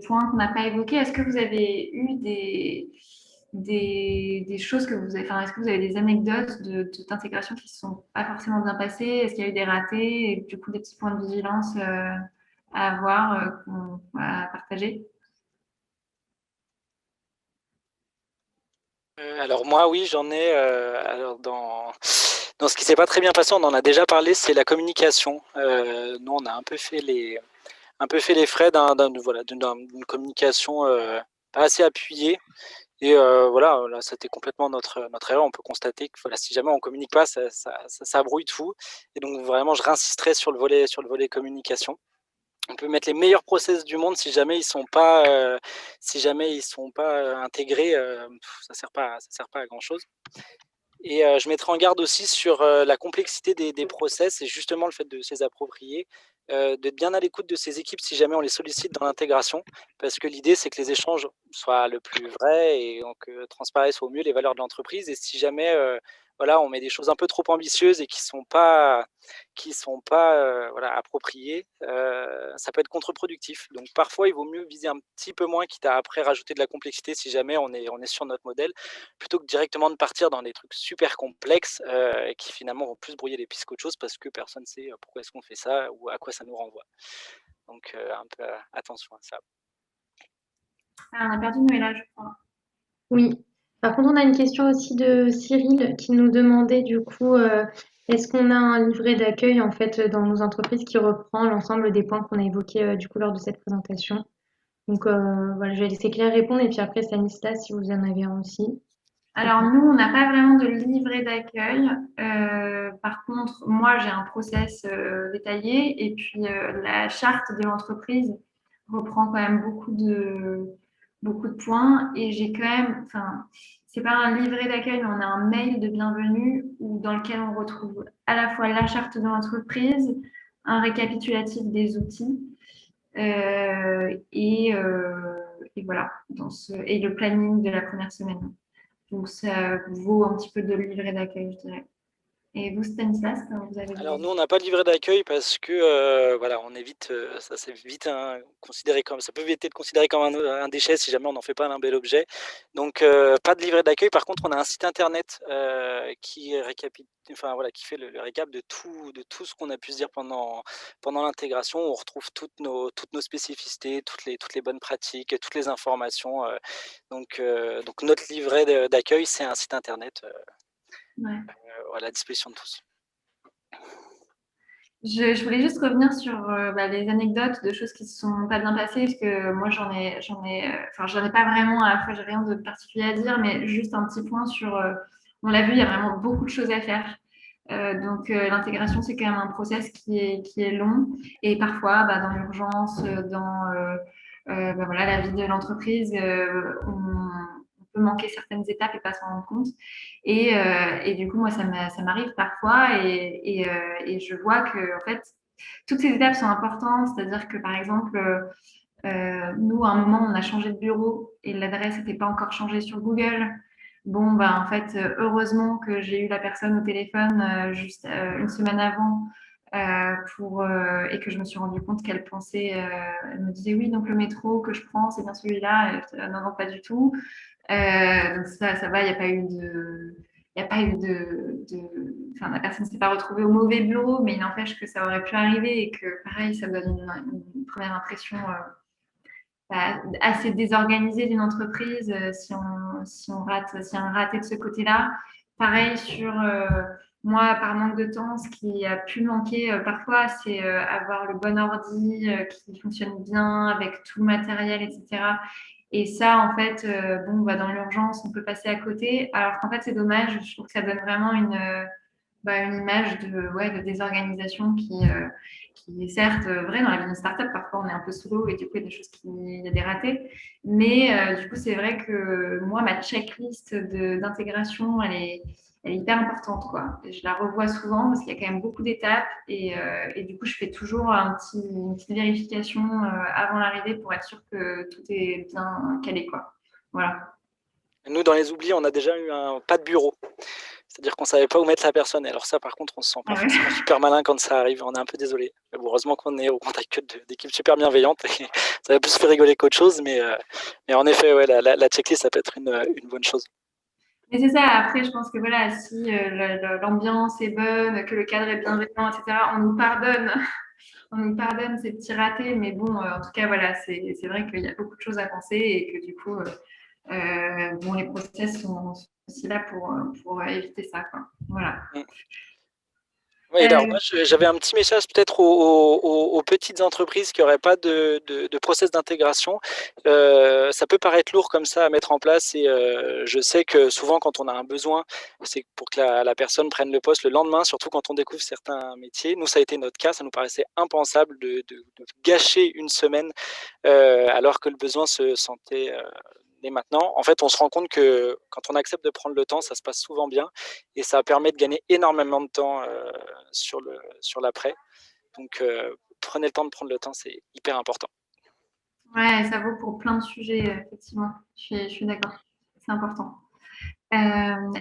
points qu'on n'a pas évoqués. Est-ce que vous avez eu des choses que vous avez, enfin, est-ce que vous avez des anecdotes d'intégration qui ne se sont pas forcément bien passées? Est-ce qu'il y a eu des ratés et du coup des petits points de vigilance à avoir, à partager? Alors moi, oui, j'en ai. Alors dans ce qui s'est pas très bien passé, on en a déjà parlé, c'est la communication. Nous, on a un peu fait les frais d'une communication pas assez appuyée. Et voilà, là, c'était complètement notre erreur. On peut constater que voilà, si jamais on communique pas, ça brouille tout. Et donc vraiment, je réinsisterai sur le volet communication. On peut mettre les meilleurs process du monde si jamais ils sont pas, intégrés, ça sert pas à grand chose. Et je mettrai en garde aussi sur la complexité des process et justement le fait de se les approprier, d'être bien à l'écoute de ces équipes si jamais on les sollicite dans l'intégration, parce que l'idée c'est que les échanges soient le plus vrais et donc transparaissent au mieux les valeurs de l'entreprise. Et si jamais voilà, on met des choses un peu trop ambitieuses et qui sont pas voilà, appropriées, ça peut être contre-productif. Donc parfois il vaut mieux viser un petit peu moins, quitte à après rajouter de la complexité si jamais on est sur notre modèle, plutôt que directement de partir dans des trucs super complexes qui finalement vont plus brouiller les pistes qu'autre chose parce que personne ne sait pourquoi est-ce qu'on fait ça ou à quoi ça nous renvoie. Donc un peu attention à ça. Ah, on a perdu Noëlla, je crois. Oui. Par contre, on a une question aussi de Cyril qui nous demandait du coup, est-ce qu'on a un livret d'accueil en fait dans nos entreprises qui reprend l'ensemble des points qu'on a évoqués du coup lors de cette présentation. Donc voilà, je vais laisser Claire répondre et puis après Stanislas si vous en avez un aussi. Alors, nous, on n'a pas vraiment de livret d'accueil. Par contre, moi, j'ai un process détaillé et puis la charte de l'entreprise reprend quand même beaucoup de points. Et j'ai quand même, enfin, c'est pas un livret d'accueil, mais on a un mail de bienvenue dans lequel on retrouve à la fois la charte de l'entreprise, un récapitulatif des outils, Et voilà, et le planning de la première semaine. Donc, ça vaut un petit peu de livret d'accueil, je dirais. Et vous, Stanislas, vous avez Alors nous, on n'a pas de livret d'accueil parce que voilà, on évite, ça c'est vite considéré comme, ça peut vite être considéré comme un déchet si jamais on n'en fait pas un bel objet. Donc pas de livret d'accueil. Par contre, on a un site internet qui voilà, qui fait le récap de tout ce qu'on a pu se dire pendant l'intégration. On retrouve toutes nos spécificités, toutes les bonnes pratiques, toutes les informations. Donc notre livret d'accueil, c'est un site internet Ouais. à la disposition de tous. Je voulais juste revenir sur les anecdotes de choses qui se sont pas bien passées, parce que moi j'en ai, j'en ai pas vraiment, à la fois j'ai rien de particulier à dire, mais juste un petit point sur, on l'a vu, il y a vraiment beaucoup de choses à faire. Donc l'intégration c'est quand même un process qui est long, et parfois dans l'urgence, voilà, la vie de l'entreprise, on peut manquer certaines étapes et pas s'en rendre compte. Et du coup, moi, ça m'arrive parfois et je vois que, en fait, toutes ces étapes sont importantes. C'est-à-dire que, par exemple, nous, à un moment, on a changé de bureau et l'adresse n'était pas encore changée sur Google. Bon, en fait, heureusement que j'ai eu la personne au téléphone juste une semaine avant et que je me suis rendu compte qu'elle pensait, elle me disait oui, donc le métro que je prends, c'est bien celui-là. Non, non, pas du tout. Donc ça va, il n'y a pas eu de, il y a pas eu enfin, la personne ne s'est pas retrouvée au mauvais bureau, mais il n'empêche que ça aurait pu arriver et que pareil, ça donne une première impression assez désorganisée d'une entreprise si on rate, si y a un raté de ce côté-là. Pareil sur moi, par manque de temps, ce qui a pu manquer parfois, c'est avoir le bon ordi qui fonctionne bien avec tout le matériel, etc. Et ça, en fait, dans l'urgence, on peut passer à côté. Alors qu'en fait, c'est dommage. Je trouve que ça donne vraiment une image de désorganisation qui est certes vraie dans la vie d'une startup. Parfois, on est un peu sous l'eau et du coup, il y a des choses il y a des ratés. Mais du coup, c'est vrai que moi, ma checklist d'intégration, elle est hyper importante, quoi. Et je la revois souvent parce qu'il y a quand même beaucoup d'étapes et du coup, je fais toujours une petite vérification avant l'arrivée pour être sûr que tout est bien calé, quoi. Voilà. Nous, dans les oublis, on a déjà eu un pas de bureau. C'est-à-dire qu'on ne savait pas où mettre la personne. Alors ça, par contre, on ne se sent pas forcément super malin quand ça arrive. On est un peu désolé. Mais bon, heureusement qu'on est au contact d'équipes super bienveillantes. Et ça va plus faire rigoler qu'autre chose. Mais en effet, ouais, la checklist, ça peut être une bonne chose. Mais c'est ça, après, je pense que voilà, si l'ambiance est bonne, que le cadre est bienveillant, etc., on nous pardonne. On nous pardonne ces petits ratés, mais bon, en tout cas, voilà, c'est vrai qu'il y a beaucoup de choses à penser et que du coup, les process sont aussi là pour éviter ça, quoi. Voilà. Oui, alors moi, j'avais un petit message peut-être aux petites entreprises qui n'auraient pas de process d'intégration. Ça peut paraître lourd comme ça à mettre en place et je sais que souvent quand on a un besoin, c'est pour que la personne prenne le poste le lendemain, surtout quand on découvre certains métiers. Nous, ça a été notre cas, ça nous paraissait impensable de gâcher une semaine alors que le besoin se sentait né maintenant. En fait, on se rend compte que quand on accepte de prendre le temps, ça se passe souvent bien et ça permet de gagner énormément de temps sur l'après. Donc, prenez le temps de prendre le temps, c'est hyper important. Ouais, ça vaut pour plein de sujets, effectivement. Je suis d'accord. C'est important.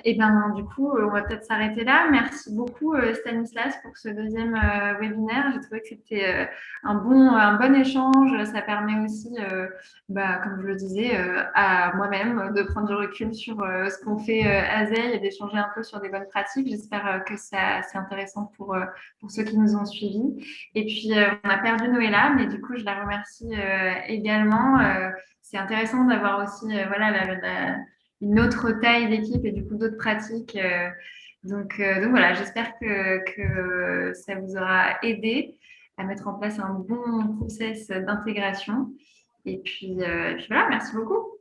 Et du coup, on va peut-être s'arrêter là. Merci beaucoup, Stanislas, pour ce deuxième webinaire. J'ai trouvé que c'était un bon échange. Ça permet aussi, comme je le disais, à moi-même de prendre du recul sur ce qu'on fait à Zeil et d'échanger un peu sur des bonnes pratiques. J'espère que c'est intéressant pour ceux qui nous ont suivis. Et puis, on a perdu Noëlla, mais du coup, je la remercie également. C'est intéressant d'avoir aussi une autre taille d'équipe et du coup d'autres pratiques. Donc voilà, j'espère que ça vous aura aidé à mettre en place un bon process d'intégration. Et puis voilà, merci beaucoup.